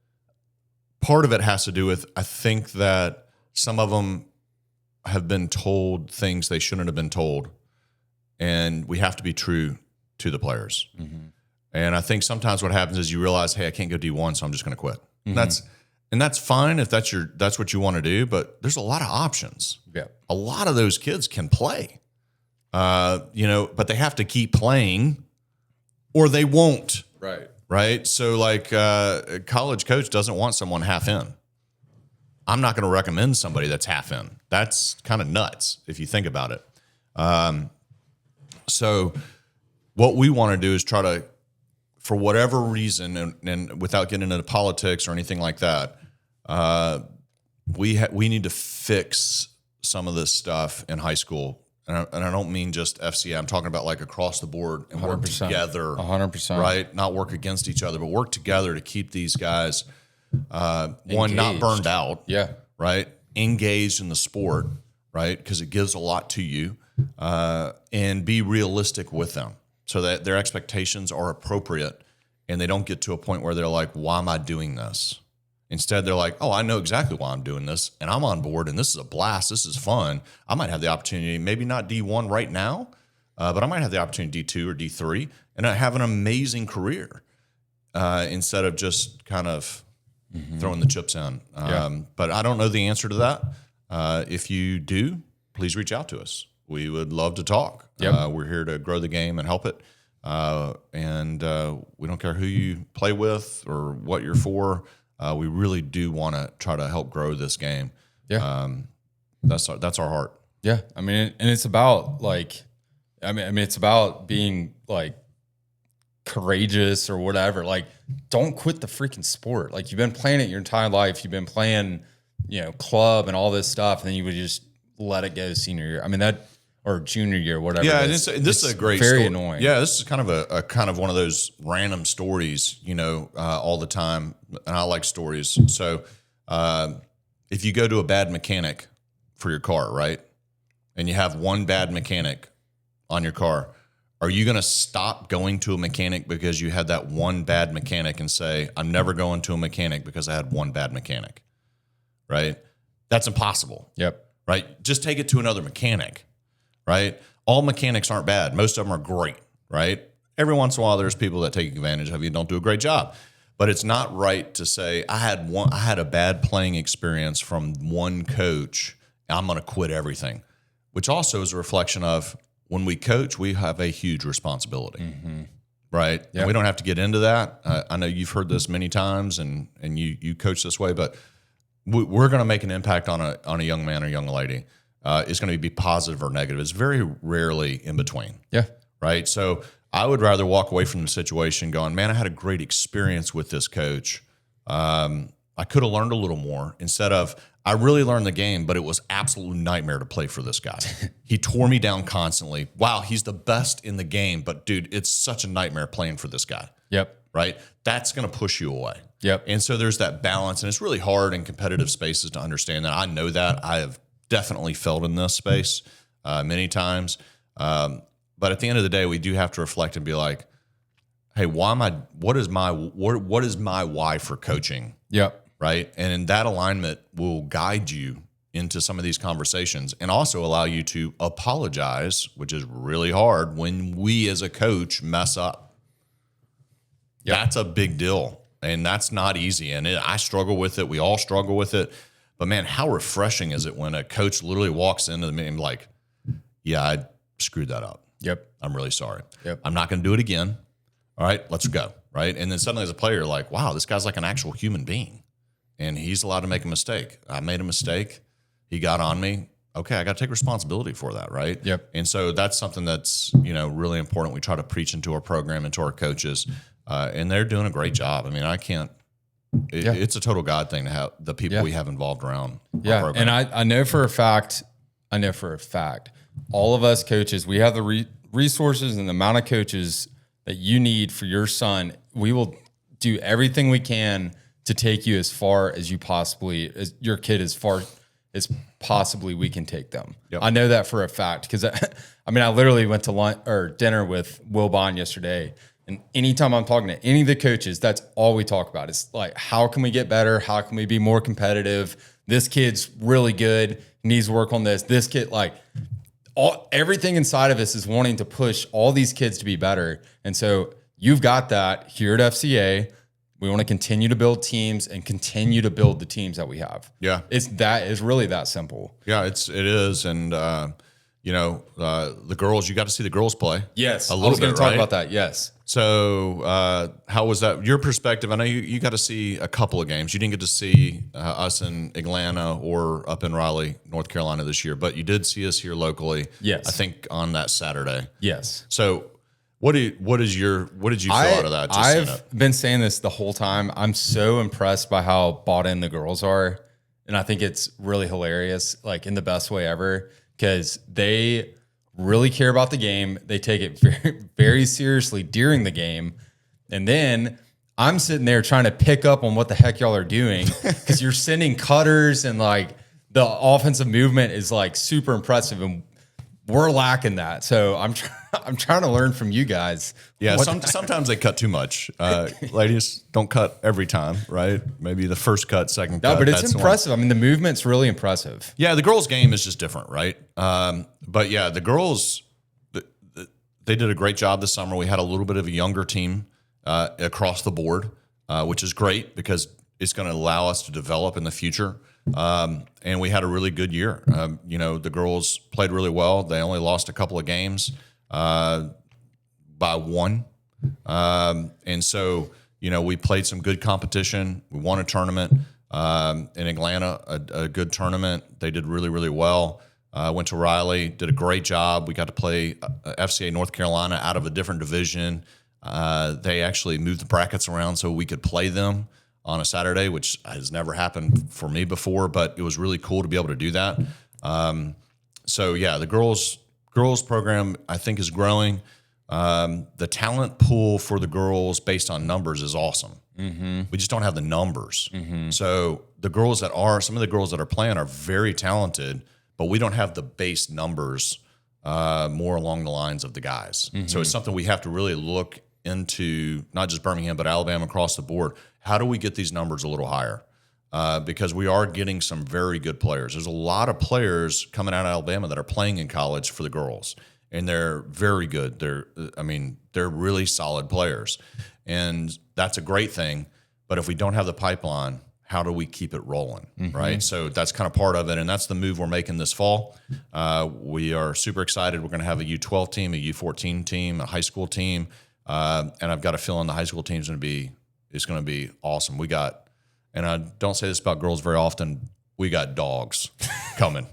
part of it has to do with, I think that some of them have been told things they shouldn't have been told, and we have to be true to the players. And I think sometimes what happens is you realize, hey, I can't go D1, so I'm just going to quit. And that's fine if that's what you want to do, but there's a lot of options. Yeah. A lot of those kids can play, but they have to keep playing or they won't. Right. So like a college coach doesn't want someone half in. I'm not going to recommend somebody that's half in. That's kind of nuts if you think about it. So what we want to do is try to, for whatever reason, and without getting into politics or anything like that, we need to fix some of this stuff in high school and I don't mean just FCA. I'm talking about like across the board and work 100%. together, 100%. right? Not work against each other, but work together to keep these guys, one, not Engaged. burned out, Yeah. right? Engaged in the sport, right? Because it gives a lot to you, and be realistic with them so that their expectations are appropriate and they don't get to a point where they're like, why am I doing this? Instead, they're like, oh, I know exactly why I'm doing this, and I'm on board, and this is a blast. This is fun. I might have the opportunity, maybe not D1 right now, but I might have the opportunity D2 or D3, and I have an amazing career instead of just kind of throwing the chips in. But I don't know the answer to that. If you do, please reach out to us. We would love to talk. Yep. We're here to grow the game and help it. And we don't care who you play with or what you're for. We really do want to try to help grow this game. Yeah. That's our heart. Yeah. I mean, and it's about like, I mean, it's about being like courageous or whatever. Like, don't quit the freaking sport. Like, you've been playing it your entire life. You've been playing, club and all this stuff. And then you would just let it go senior year. I mean, or junior year, whatever. Yeah, and this is a great very story. annoying. Yeah, this is kind of a kind of one of those random stories, all the time. And I like stories. So if you go to a bad mechanic for your car, right, and you have one bad mechanic on your car, are you going to stop going to a mechanic because you had that one bad mechanic and say, I'm never going to a mechanic because I had one bad mechanic, right? That's impossible. Yep. Right? Just take it to another mechanic. Right? All mechanics aren't bad. Most of them are great, right? Every once in a while, there's people that take advantage of you and don't do a great job. But it's not right to say, I had a bad playing experience from one coach, I'm going to quit everything, which also is a reflection of when we coach, we have a huge responsibility, right? Yep. And we don't have to get into that. I know you've heard this many times and you coach this way, but we're going to make an impact on a young man or young lady. Is going to be positive or negative. It's very rarely in between. Yeah. Right. So I would rather walk away from the situation going, man, I had a great experience with this coach. I could have learned a little more instead of, I really learned the game, but it was absolute nightmare to play for this guy. He tore me down constantly. Wow, he's the best in the game, but dude, it's such a nightmare playing for this guy. Yep. Right. That's going to push you away. Yep. And so there's that balance, and it's really hard in competitive spaces to understand that. I know that. I have definitely felt in this space many times. But at the end of the day, we do have to reflect and be like, hey, what is my why for coaching? Yep. Right. And in that alignment will guide you into some of these conversations and also allow you to apologize, which is really hard when we as a coach mess up. Yep. That's a big deal. And that's not easy. And I struggle with it. We all struggle with it. But man, how refreshing is it when a coach literally walks into the meeting like, yeah, I screwed that up. Yep. I'm really sorry. Yep. I'm not going to do it again. All right, let's go. Right. And then suddenly as a player, you're like, wow, this guy's like an actual human being and he's allowed to make a mistake. I made a mistake. He got on me. Okay. I got to take responsibility for that. Right. Yep. And so that's something that's, really important. We try to preach into our program and to our coaches and they're doing a great job. I mean, it's a total God thing to have the people we have involved around our program. And I know for a fact, all of us coaches, we have the resources and the amount of coaches that you need for your son. We will do everything we can to take you as far as as your kid as far as possibly we can take them. Yep. I know that for a fact because I literally went to lunch or dinner with Will Bond yesterday. And anytime I'm talking to any of the coaches, that's all we talk about. It's like, how can we get better? How can we be more competitive? This kid's really good. Needs to work on this. This kid, everything inside of us is wanting to push all these kids to be better. And so you've got that here at FCA. We want to continue to build teams and continue to build the teams that we have. Yeah. It's really that simple. Yeah, it is. And, the girls, you got to see the girls play. Yes. I was going to talk about that. Yes. So how was that? Your perspective, I know you got to see a couple of games. You didn't get to see us in Atlanta or up in Raleigh, North Carolina this year, but you did see us here locally. Yes. I think on that Saturday. Yes. So what did you feel out of that? I've been saying this the whole time. I'm so impressed by how bought in the girls are. And I think it's really hilarious, like in the best way ever, because they really care about the game. They take it very, very seriously during the game. And then I'm sitting there trying to pick up on what the heck y'all are doing because you're sending cutters and like the offensive movement is like super impressive. And we're lacking that. So I'm trying to learn from you guys. Yeah, sometimes they cut too much. Ladies, don't cut every time, right? Maybe the first cut, second cut. No, but it's impressive. I mean, the movement's really impressive. Yeah, the girls' game is just different, right? But yeah, the girls, they did a great job this summer. We had a little bit of a younger team across the board, which is great because it's going to allow us to develop in the future. And we had a really good year. The girls played really well. They only lost a couple of games by one. And so, we played some good competition. We won a tournament in Atlanta, a good tournament. They did really, really well. Went to Riley, did a great job. We got to play FCA North Carolina out of a different division. They actually moved the brackets around so we could play them on a Saturday, which has never happened for me before, but it was really cool to be able to do that. So yeah, the girls program I think is growing. The talent pool for the girls based on numbers is awesome. Mm-hmm. We just don't have the numbers. Mm-hmm. So some of the girls that are playing are very talented, but we don't have the base numbers more along the lines of the guys. Mm-hmm. So it's something we have to really look into, not just Birmingham, but Alabama across the board. How do we get these numbers a little higher? Because we are getting some very good players. There's a lot of players coming out of Alabama that are playing in college for the girls, and they're very good. They're really solid players, and that's a great thing. But if we don't have the pipeline, how do we keep it rolling, right? So that's kind of part of it, and that's the move we're making this fall. We are super excited. We're going to have a U12 team, a U14 team, a high school team, and I've got a feeling the high school team is going to be awesome. We got, and I don't say this about girls very often, we got dogs coming.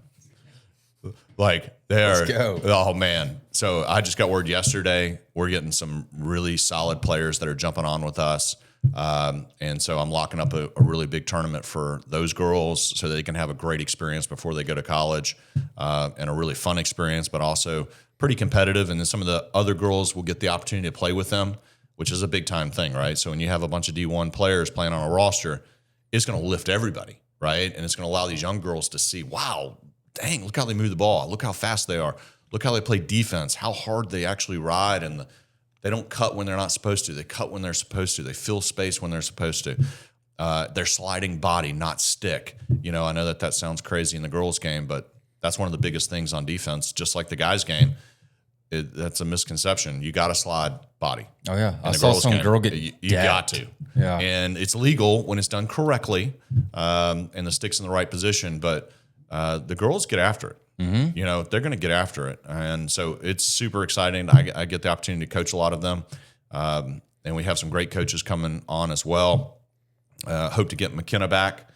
Like they are, Let's go. Oh man. So I just got word yesterday, we're getting some really solid players that are jumping on with us. And so I'm locking up a really big tournament for those girls so they can have a great experience before they go to college, and a really fun experience, but also pretty competitive. And then some of the other girls will get the opportunity to play with them, which is a big time thing, right? So when you have a bunch of D1 players playing on a roster, it's going to lift everybody, right? And it's going to allow these young girls to see, wow, dang, look how they move the ball. Look how fast they are. Look how they play defense, how hard they actually ride. And they don't cut when they're not supposed to. They cut when they're supposed to. They fill space when they're supposed to. They're sliding body, not stick. I know that sounds crazy in the girls' game, but that's one of the biggest things on defense, just like the guys' game. That's a misconception. You got to slide body. Oh yeah, I saw some girl get. You got to. Yeah, and it's legal when it's done correctly, and the stick's in the right position. But the girls get after it. Mm-hmm. They're going to get after it, and so it's super exciting. I get the opportunity to coach a lot of them, and we have some great coaches coming on as well. Hope to get McKenna back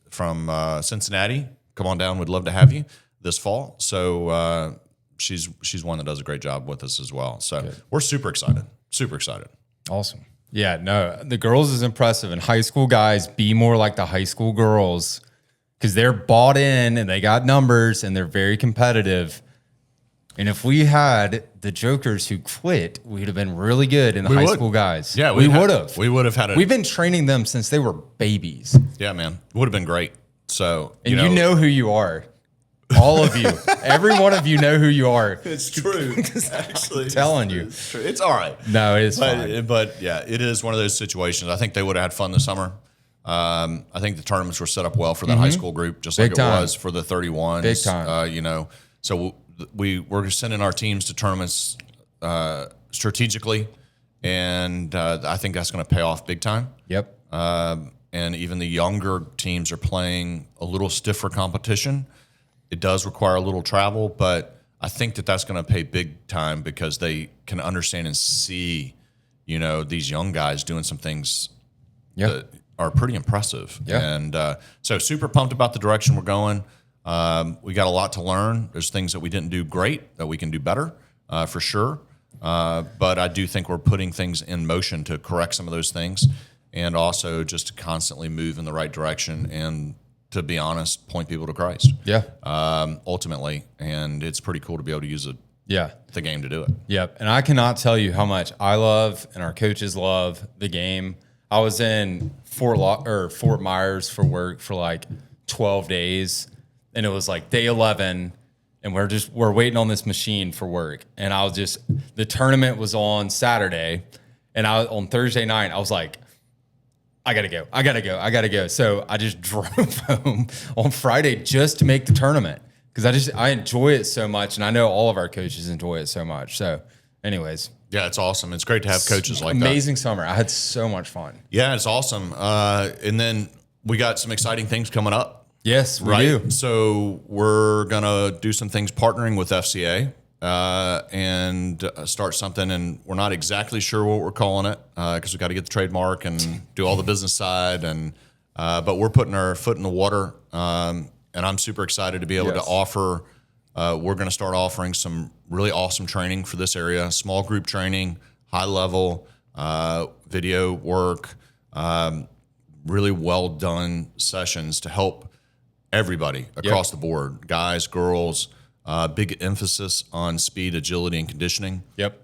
from Cincinnati. Come on down. We'd love to have you this fall. So. She's one that does a great job with us as well. So We're super excited. Super excited. Awesome. Yeah, no, the girls is impressive. And high school guys, be more like the high school girls because they're bought in and they got numbers and they're very competitive. And if we had the jokers who quit, we'd have been really good in the high school guys. Yeah, we would have. We would have had We've been training them since they were babies. Yeah, man. It would have been great. So, you know who you are. All of you, every one of you know who you are. It's true. Actually, I'm telling you. It's true. It's all right. No, it is fine. But yeah, it is one of those situations. I think they would have had fun this summer. I think the tournaments were set up well for that high school group, just Big like time. it was for the 31s. Big time. So we're sending our teams to tournaments strategically, and I think that's going to pay off big time. Yep. And even the younger teams are playing a little stiffer competition. It does require a little travel, but I think that's going to pay big time because they can understand and see, these young guys doing some things that are pretty impressive. Yeah. And so super pumped about the direction we're going. We got a lot to learn. There's things that we didn't do great that we can do better, for sure. But I do think we're putting things in motion to correct some of those things and also just to constantly move in the right direction and to be honest, point people to Christ. Yeah. Ultimately, and it's pretty cool to be able to use the game to do it. Yep. And I cannot tell you how much I love and our coaches love the game. I was in Fort Myers for work for like 12 days, and it was like day 11, and we're waiting on this machine for work. And the tournament was on Saturday, and on Thursday night, I was like, I gotta go. So I just drove home on Friday just to make the tournament, because I enjoy it so much, and I know all of our coaches enjoy it so much. So anyways. Yeah, it's awesome. It's great to have coaches like that. Amazing summer. I had so much fun. Yeah, it's awesome. And then we got some exciting things coming up. Yes, we do. So we're going to do some things partnering with FCA and start something. And we're not exactly sure what we're calling it because we got to get the trademark and do all the business side. But we're putting our foot in the water. And I'm super excited to be able to offer. We're going to start offering some really awesome training for this area, small group training, high level video work, really well done sessions to help everybody across the board, guys, girls, big emphasis on speed, agility, and conditioning. Yep.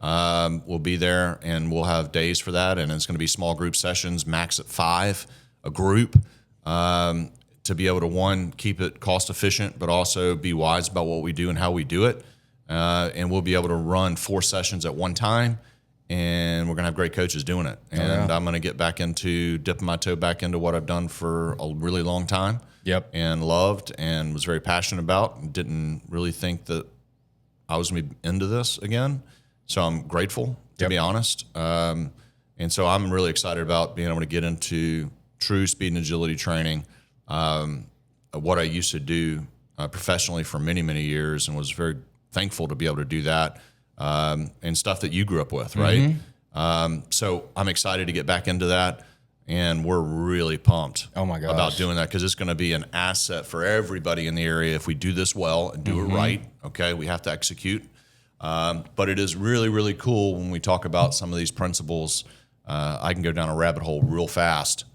We'll be there, and we'll have days for that, and it's going to be small group sessions, max at 5 a group, to be able to, one, keep it cost efficient, but also be wise about what we do and how we do it. And we'll be able to run 4 sessions at one time, and we're going to have great coaches doing it. And I'm going to get back into dipping my toe back into what I've done for a really long time. Yep. And loved and was very passionate about. Didn't really think that I was going to be into this again. So I'm grateful, to be honest. And so I'm really excited about being able to get into true speed and agility training. What I used to do professionally for many, many years, and was very thankful to be able to do that, and stuff that you grew up with, right? So I'm excited to get back into that, and we're really pumped about doing that, because it's going to be an asset for everybody in the area if we do this well and do it right. Okay, we have to execute. But it is really, really cool when we talk about some of these principles. I can go down a rabbit hole real fast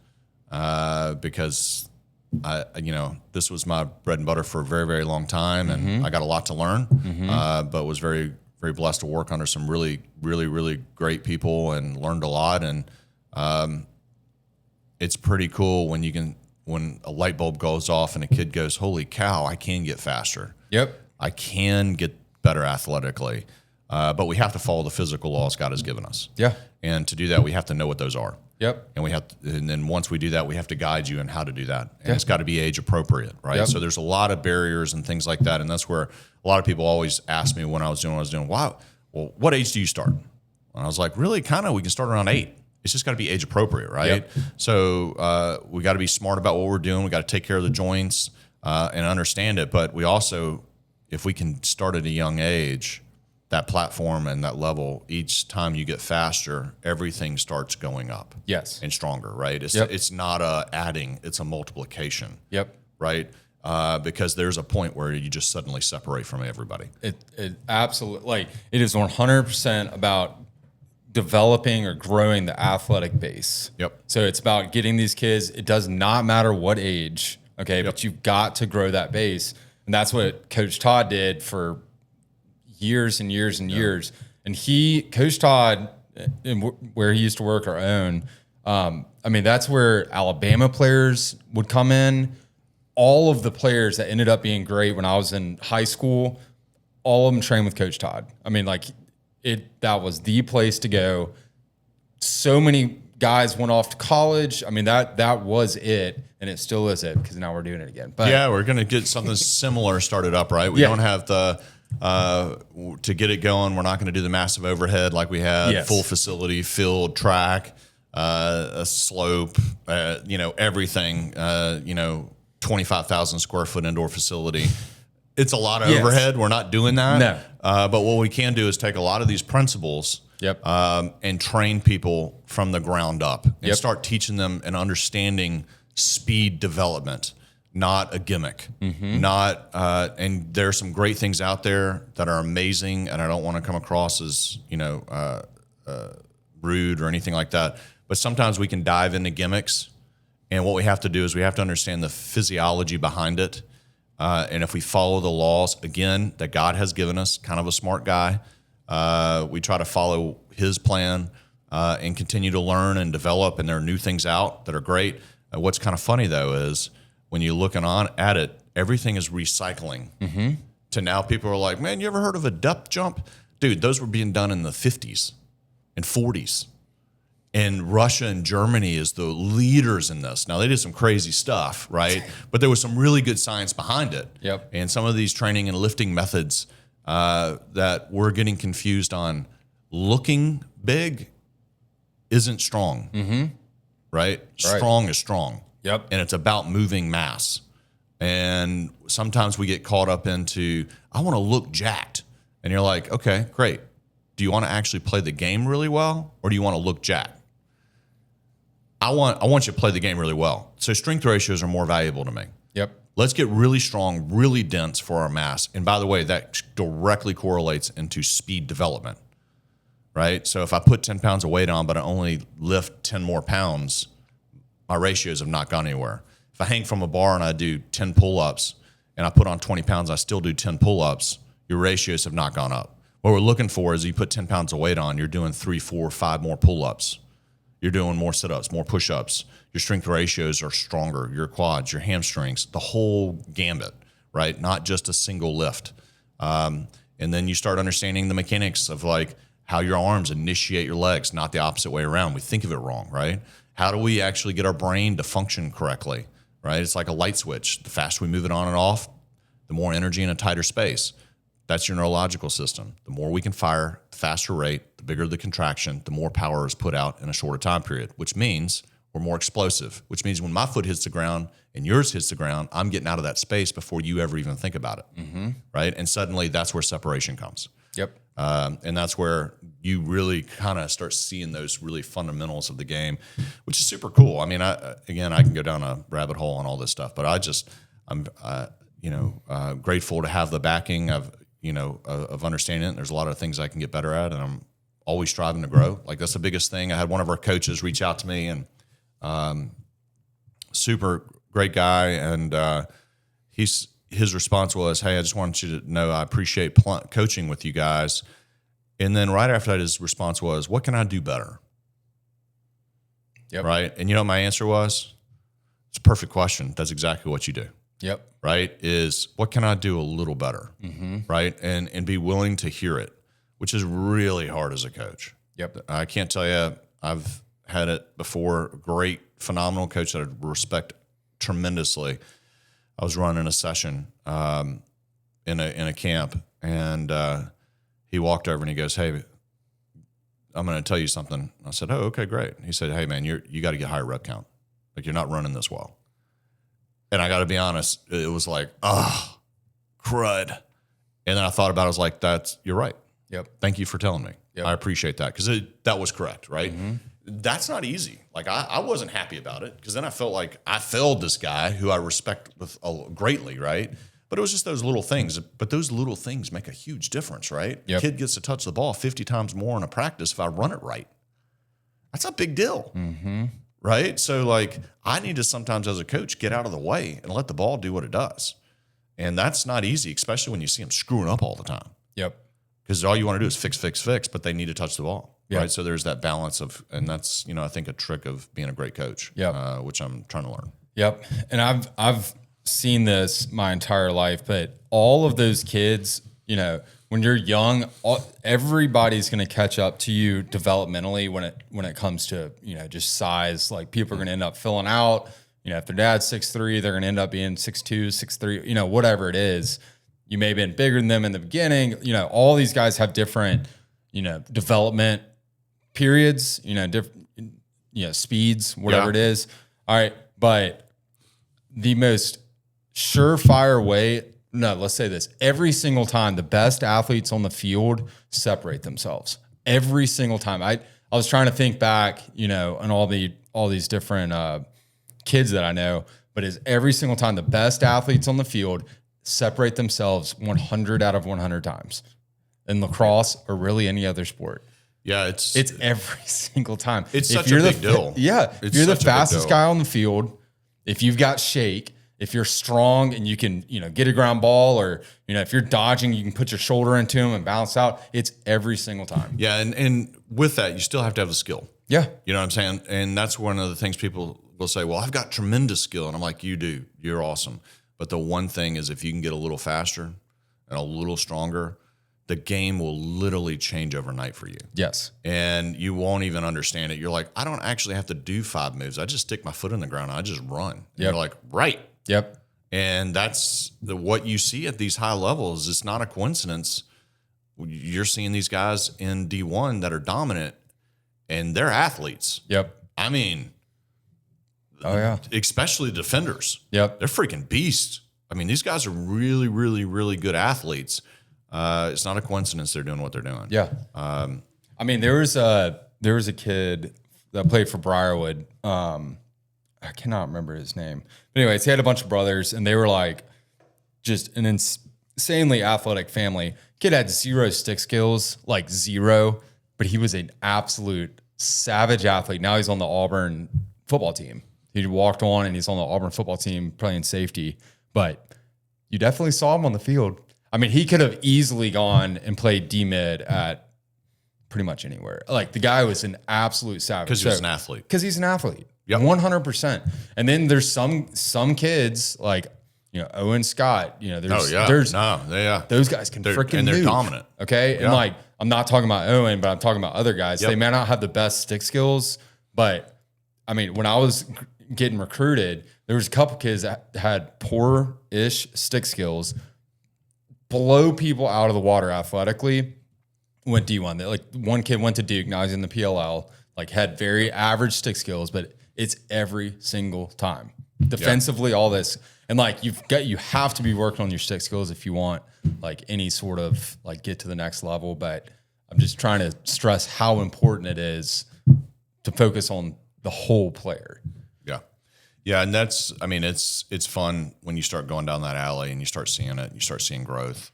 because this was my bread and butter for a very, very long time, and I got a lot to learn, but was very, very blessed to work under some really, really, really great people and learned a lot. And it's pretty cool when a light bulb goes off and a kid goes, holy cow, I can get faster. Yep. I can get better athletically. But we have to follow the physical laws God has given us. Yeah. And to do that, we have to know what those are. Yep. And then once we do that, we have to guide you in how to do that. And it's got to be age appropriate, right? Yep. So there's a lot of barriers and things like that. And that's where a lot of people always ask me when I was doing, wow, well, what age do you start? And I was like, really, kind of, we can start around 8. It's just got to be age appropriate, right? Yep. So we got to be smart about what we're doing. We got to take care of the joints and understand it. But we also, if we can start at a young age, that platform and that level, each time you get faster, everything starts going up. Yes. And stronger, right? It's not a adding, it's a multiplication. Yep. Right? Because there's a point where you just suddenly separate from everybody. It absolutely, like, it is 100% about developing or growing the athletic base. Yep. So it's about getting these kids, it does not matter what age, okay, but you've got to grow that base. And that's what Coach Todd did for years and years and years. And Coach Todd, where he used to work, our own, I mean, that's where Alabama players would come in. All of the players that ended up being great when I was in high school, all of them trained with Coach Todd. I mean, like, that was the place to go. So many guys went off to college. I mean, that was it, and it still is it, because now we're doing it again. But yeah, we're going to get something similar started up, right? We don't have the to get it going. We're not going to do the massive overhead like we had, full facility, field, track, a slope, everything. 25,000 square foot indoor facility. It's a lot of overhead. We're not doing that. No. But what we can do is take a lot of these principles and train people from the ground up and start teaching them and understanding speed development, not a gimmick. And there are some great things out there that are amazing, and I don't want to come across as, rude or anything like that. But sometimes we can dive into gimmicks And what we have to do is we have to understand the physiology behind it. And if we follow the laws, again, that God has given us, kind of a smart guy, we try to follow his plan and continue to learn and develop. And there are new things out that are great. What's kind of funny, though, is when you're looking on at it, everything is recycling. To now people are like, man, you ever heard of a depth jump? Dude, those were being done in the 50s and 40s. And Russia and Germany is the leaders in this. Now, they did some crazy stuff, right? But there was some really good science behind it. Yep. And some of these training and lifting methods that we're getting confused on, looking big isn't strong, right? Strong is strong. Yep. And it's about moving mass. And sometimes we get caught up into, I want to look jacked. And you're like, okay, great. Do you want to actually play the game really well, or do you want to look jacked? I want you to play the game really well. So strength ratios are more valuable to me. Yep. Let's get really strong, really dense for our mass. And by the way, that directly correlates into speed development, right? So if I put 10 pounds of weight on, but I only lift 10 more pounds, my ratios have not gone anywhere. If I hang from a bar and I do 10 pull-ups and I put on 20 pounds, I still do 10 pull-ups, your ratios have not gone up. What we're looking for is you put 10 pounds of weight on, you're doing 3, 4, 5 more pull-ups. You're doing more sit-ups, more push-ups. Your strength ratios are stronger, your quads, your hamstrings, the whole gambit, right? Not just a single lift. And then you start understanding the mechanics of like how your arms initiate your legs, not the opposite way around. We think of it wrong, right? How do we actually get our brain to function correctly, right? It's like a light switch. The faster we move it on and off, the more energy in a tighter space. That's your neurological system. The more we can fire, the faster rate, the bigger the contraction, the more power is put out in a shorter time period, which means we're more explosive, which means when my foot hits the ground and yours hits the ground, I'm getting out of that space before you ever even think about it, right? And suddenly that's where separation comes. Yep. And that's where you really kind of start seeing those really fundamentals of the game, which is super cool. I mean, I can go down a rabbit hole on all this stuff, but I'm grateful to have the backing of understanding it. There's a lot of things I can get better at, and I'm always striving to grow. Like that's the biggest thing. I had one of our coaches reach out to me, and super great guy, and his response was, "Hey, I just wanted you to know I appreciate coaching with you guys." And then right after that, his response was, "What can I do better?" Yep. Right, and you know what my answer was? It's a perfect question. That's exactly what you do. Yep. Right, is what can I do a little better, right? And be willing to hear it, which is really hard as a coach. Yep. I can't tell you, I've had it before. Great, phenomenal coach that I respect tremendously. I was running a session in a camp, and he walked over and he goes, "Hey, I'm going to tell you something." I said, "Oh, okay, great." He said, "Hey, man, you got to get higher rep count. Like you're not running this well." And I got to be honest, it was like, crud. And then I thought about it, I was like, you're right. Yep. Thank you for telling me. Yep. I appreciate that because that was correct, right? That's not easy. Like I wasn't happy about it because then I felt like I failed this guy who I respect greatly, right? But it was just those little things. But those little things make a huge difference, right? Yep. Kid gets to touch the ball 50 times more in a practice if I run it right. That's a big deal. Right? So, like, I need to sometimes as a coach get out of the way and let the ball do what it does. And that's not easy, especially when you see them screwing up all the time. Yep. Because all you want to do is fix, but they need to touch the ball. Yep. Right? So there's that balance of, and that's, I think a trick of being a great coach, Yep. Which I'm trying to learn. Yep. And I've seen this my entire life, but all of those kids, when you're young, everybody's going to catch up to you developmentally when it comes to, just size. Like people are going to end up filling out, if their dad's 6'3", they're going to end up being 6'2", 6'3", whatever it is. You may have been bigger than them in the beginning. All these guys have different, development periods, different, speeds, whatever it is. All right. But the most surefire way, let's say this. Every single time, the best athletes on the field separate themselves. Every single time. I was trying to think back, on all these different kids that I know, but is every single time the best athletes on the field separate themselves 100 out of 100 times in lacrosse or really any other sport. Yeah, it's every single time. It's such a big deal. Yeah, if you're the fastest guy on the field, if you've got shake, if you're strong and you can, get a ground ball, or, if you're dodging, you can put your shoulder into them and bounce out. It's every single time. Yeah. And with that, you still have to have the skill. Yeah. You know what I'm saying? And that's one of the things people will say, well, I've got tremendous skill. And I'm like, you do. You're awesome. But the one thing is, if you can get a little faster and a little stronger, the game will literally change overnight for you. Yes. And you won't even understand it. You're like, I don't actually have to do 5 moves. I just stick my foot in the ground and I just run. And you're like, right. Yep. And that's what you see at these high levels. It's not a coincidence. You're seeing these guys in D1 that are dominant, and they're athletes. Yep. I mean, oh yeah, especially defenders. Yep. They're freaking beasts. I mean, these guys are really, really, really good athletes. It's not a coincidence they're doing what they're doing. Yeah. I mean, there was a kid that played for Briarwood. I cannot remember his name. But anyways, he had a bunch of brothers, and they were like just an insanely athletic family. Kid had 0 stick skills, like 0, but he was an absolute savage athlete. Now he's on the Auburn football team. He walked on, and he's on the Auburn football team playing safety. But you definitely saw him on the field. I mean, he could have easily gone and played D-mid at pretty much anywhere. Like, the guy was an absolute savage. Because he's an athlete. Because he's an athlete. Yep. 100%. And then there's some kids like, Owen Scott, those guys can freaking and they're move, dominant. Okay. Yeah. And like, I'm not talking about Owen, but I'm talking about other guys. Yep. They may not have the best stick skills, but I mean, when I was getting recruited, there was a couple kids that had poor-ish stick skills, blow people out of the water athletically, went D1. Like, one kid went to Duke, now he's in the PLL, like, had very average stick skills, but it's every single time. Defensively, all this. And like, you have to be working on your stick skills if you want like any sort of like get to the next level. But I'm just trying to stress how important it is to focus on the whole player. Yeah. Yeah. And it's fun when you start going down that alley and you start seeing it, you start seeing growth.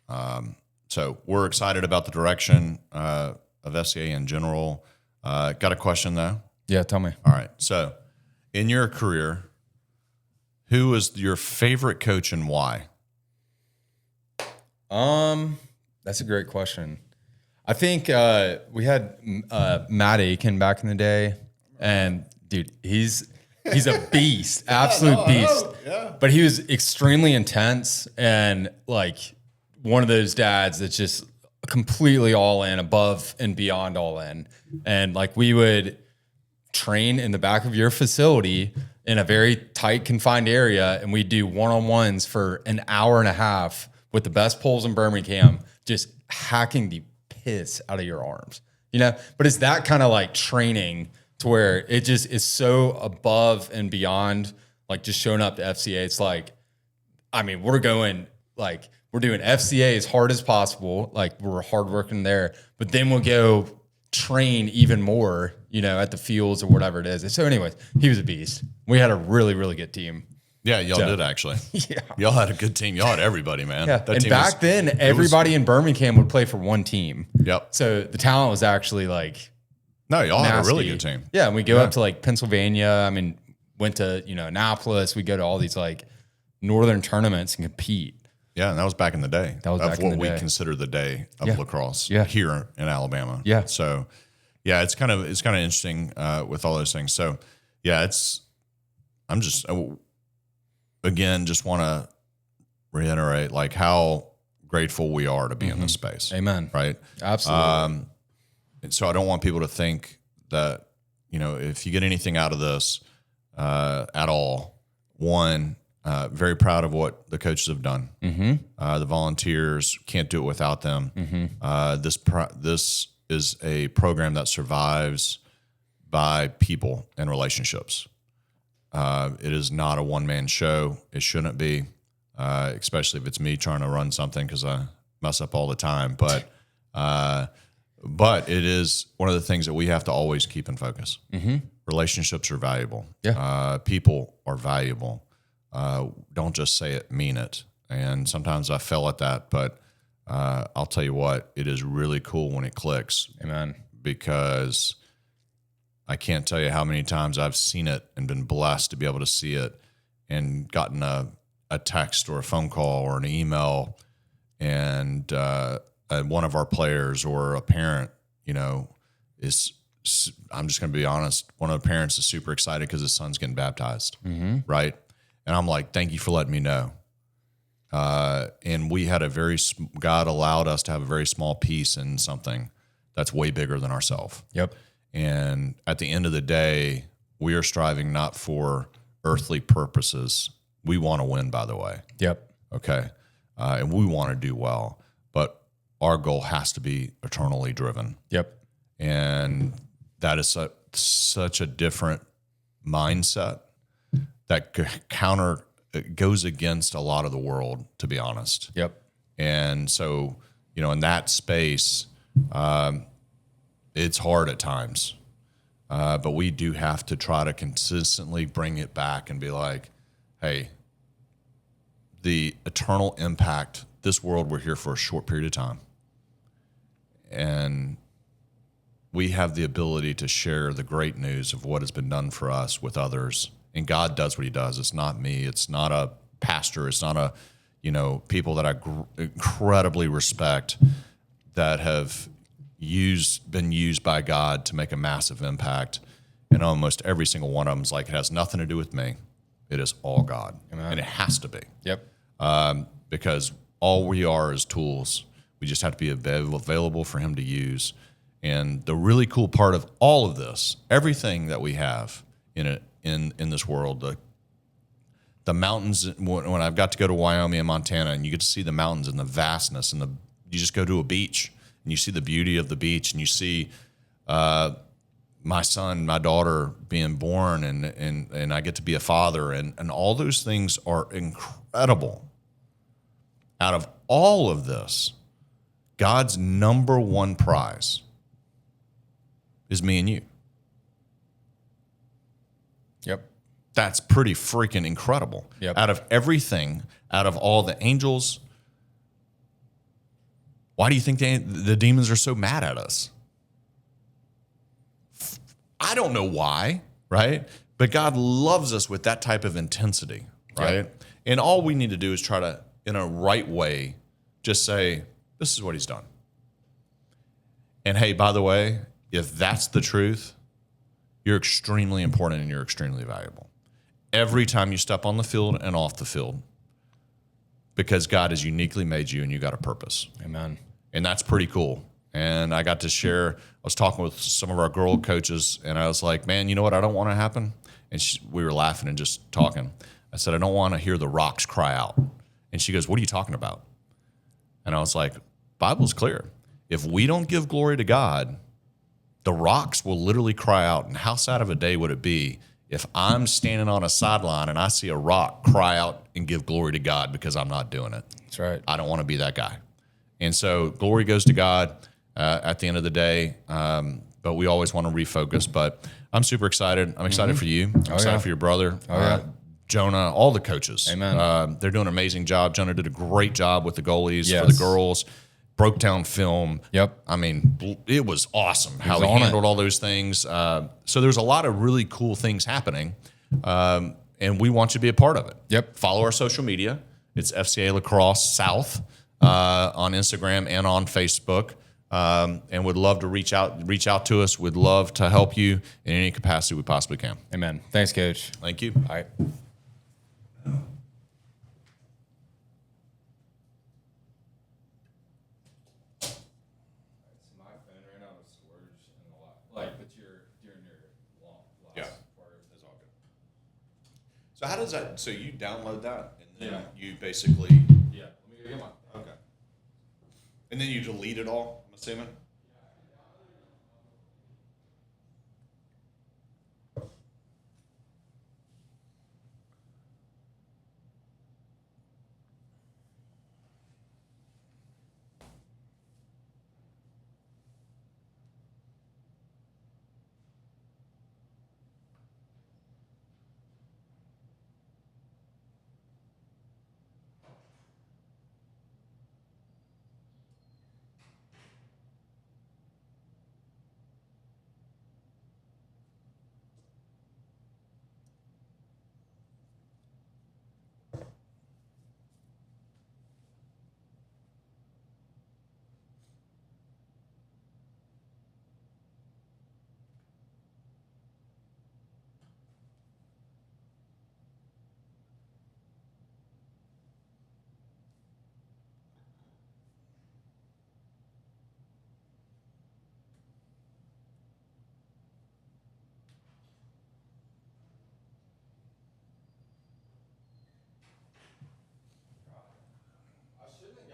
So we're excited about the direction of FCA in general. Got a question though? Yeah, tell me. All right. So in your career, who was your favorite coach and why? That's a great question. I think we had Matt Aiken back in the day, and dude, he's a beast, absolute beast. Yeah. But he was extremely intense and like one of those dads that's just completely all in, above and beyond all in. And like, we would train in the back of your facility in a very tight, confined area, and we do one-on-ones for an hour and a half with the best poles in Birmingham, just hacking the piss out of your arms, But it's that kind of like training to where it just is so above and beyond, like just showing up to FCA. It's like, I mean, we're doing FCA as hard as possible. Like, we're hardworking there, but then we'll go train even more, at the fields or whatever it is. So anyways, he was a beast. We had a really, really good team. Yeah, y'all did actually. Yeah. Y'all had a good team. Y'all had everybody, man. Yeah. That And team back then, everybody in Birmingham would play for one team. Yep. So the talent was actually like No, y'all had a nasty. really good team. Yeah, and we go up to like Pennsylvania. I mean, went to, Annapolis. We go to all these like northern tournaments and compete. Yeah, and that was back in the day. That was back in what the we day. consider the day of Yeah. lacrosse Yeah. here in Alabama. Yeah. So, yeah, it's kind of interesting with all those things. So, yeah, I'm just again just want to reiterate like how grateful we are to be in this space. Amen. Right. Absolutely. And so I don't want people to think that if you get anything out of this at all, one. Very proud of what the coaches have done. The volunteers, can't do it without them. This is a program that survives by people and relationships. It is not a one-man show. It shouldn't be, especially if it's me trying to run something because I mess up all the time. But it is one of the things that we have to always keep in focus. Relationships are valuable. Yeah. People are valuable. Don't just say it, mean it. And sometimes I fail at that, but I'll tell you what, it is really cool when it clicks. Amen. Because I can't tell you how many times I've seen it and been blessed to be able to see it. and gotten a text or a phone call or an email, and one of our players or a parent, is, I'm just going to be honest, one of the parents is super excited because his son's getting baptized, right? And I'm like, thank you for letting me know. And we had God allowed us to have a very small piece in something that's way bigger than ourselves. Yep. And at the end of the day, we are striving not for earthly purposes. We want to win, by the way. Yep. Okay. And we want to do well, but our goal has to be eternally driven. Yep. And that is such a different mindset that goes against a lot of the world, to be honest. Yep. And so, in that space, it's hard at times, but we do have to try to consistently bring it back and be like, hey, the eternal impact, this world, we're here for a short period of time. And we have the ability to share the great news of what has been done for us with others. And God does what he does. It's not me. It's not a pastor. It's not people that I incredibly respect that have been used by God to make a massive impact. And almost every single one of them is like, it has nothing to do with me. It is all God. Amen. And it has to be. Yep. Because all we are is tools. We just have to be available for him to use. And the really cool part of all of this, everything that we have in this world, the mountains, when I've got to go to Wyoming and Montana and you get to see the mountains and the vastness and you just go to a beach and you see the beauty of the beach and you see my son, my daughter being born and I get to be a father and all those things are incredible. Out of all of this, God's number one prize is me and you. Yep. That's pretty freaking incredible. Yep. Out of everything, out of all the angels, why do you think the demons are so mad at us? I don't know why, right? But God loves us with that type of intensity, right? Yep. And all we need to do is try to, in a right way, just say, this is what he's done. And hey, by the way, if that's the truth, you're extremely important and you're extremely valuable. Every time you step on the field and off the field, because God has uniquely made you and you got a purpose. Amen. And that's pretty cool. And I got to share, I was talking with some of our girl coaches and I was like, man, you know what I don't want to happen? And we were laughing and just talking. I said, I don't want to hear the rocks cry out. And she goes, what are you talking about? And I was like, Bible's clear. If we don't give glory to God, the rocks will literally cry out. And how sad of a day would it be if I'm standing on a sideline and I see a rock cry out and give glory to God because I'm not doing it? That's right. I don't want to be that guy. And so glory goes to God at the end of the day, but we always want to refocus. But I'm super excited. I'm excited for you. I'm excited for your brother. Jonah, all the coaches. Amen. They're doing an amazing job. Jonah did a great job with the goalies for the girls. Broke down film. Yep. I mean, it was awesome how he handled all those things. So there's a lot of really cool things happening, and we want you to be a part of it. Yep. Follow our social media. It's FCA Lacrosse South on Instagram and on Facebook, and would love to reach out to us. We'd love to help you in any capacity we possibly can. Amen. Thanks, Coach. Thank you. All right. So how does that? So you download that, and then you basically. Yeah. Let me go get mine. Okay. And then you delete it all. I'm assuming.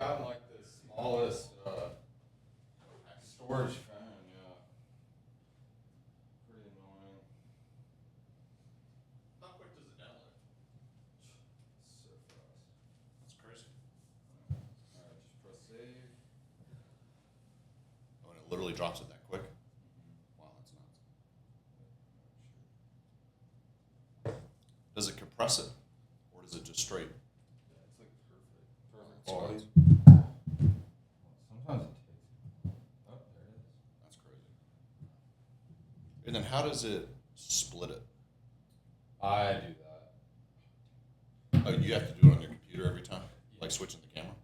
gotten like the smallest storage phone. Yeah, pretty annoying. How quick does it download? So fast. That's crazy. All right, just press save. Oh, and it literally drops it that quick. Wow, that's nuts. Does it compress it, or does it just straight? Yeah, it's like perfect That's quality. nuts. Sometimes it takes. Oh, there it is. That's crazy. And then how does it split it? I do that. Oh, you have to do it on your computer every time, like switching the camera.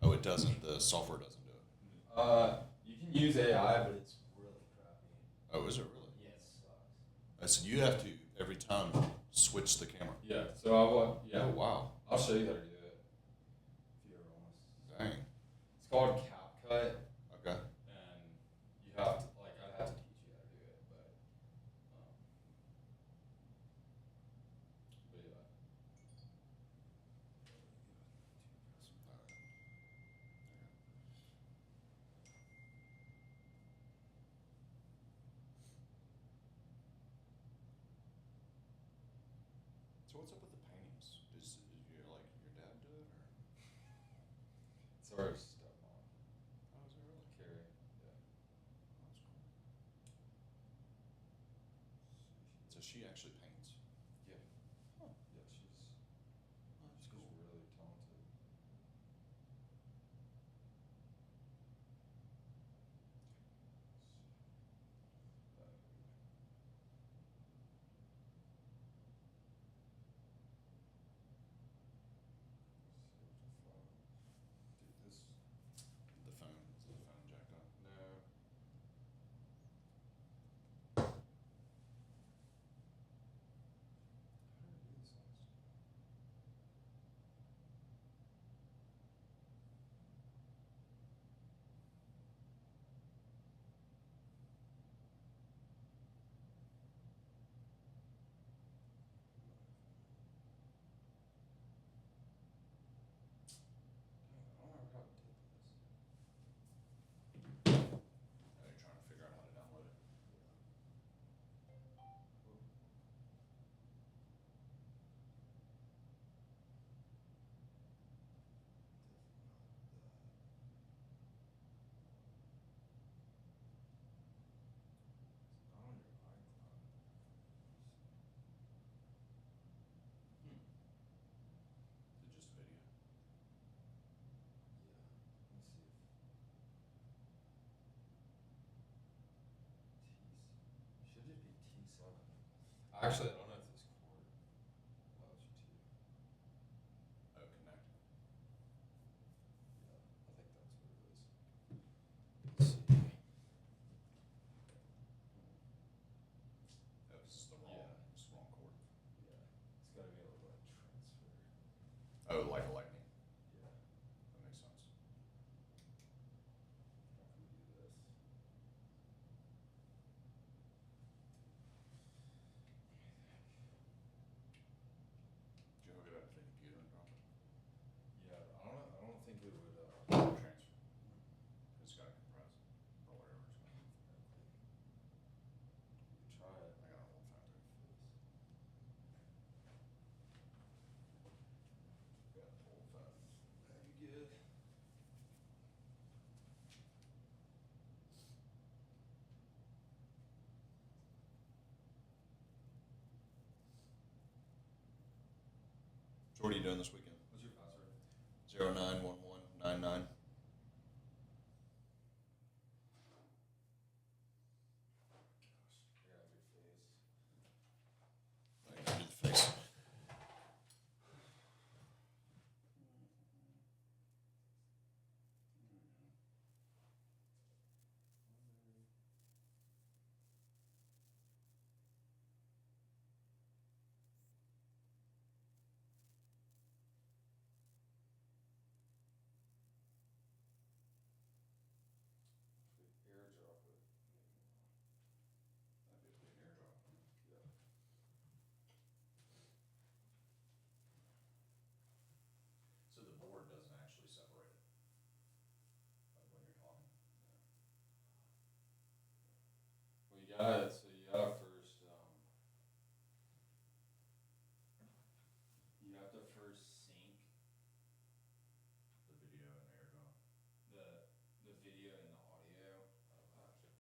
Oh, it doesn't. The software doesn't do it. You can use AI, but it's really crappy. Oh, is it really? Yeah, it sucks. I said you have to every time switch the camera. Yeah. So I want. Yeah. Oh wow. I'll show you how to do it. If you ever want to. Dang. It's called CapCut, Okay. and you have to like I'd have to teach you how to do it, but yeah. So what's up with the paintings? Is your like your dad do it or? It's our stepmom, Oh, is it really? Carrie. Yeah. That's cool. So she actually paints. Yeah. Huh. Yeah. That's She's cool. really talented. Dude, this The phone is the phone jacked up. no. How do I do this on this? Dang, I don't remember how I did this. Now you're trying to figure out how to download it. Not on your iCloud. Is it just a video? Yeah. Let me see if should just be T7. Actually, I don't know if this cord allows you to. Oh, connect. Yeah, I think that's what it is. Let's see. Oh, this is the wrong. Yeah. This is the wrong cord. Yeah, it's got to be able to like transfer. Oh, like a lightning. Yeah, That makes sense. how can we do this? Did you hook it up to the computer and drop it? Yeah, I don't know. I don't think it would. Transfer. It's got to compress or whatever it's going to do. We could try it. I got an old phone too. Got an old phone. Are you good? So what are you doing this weekend? What's your password? 091199.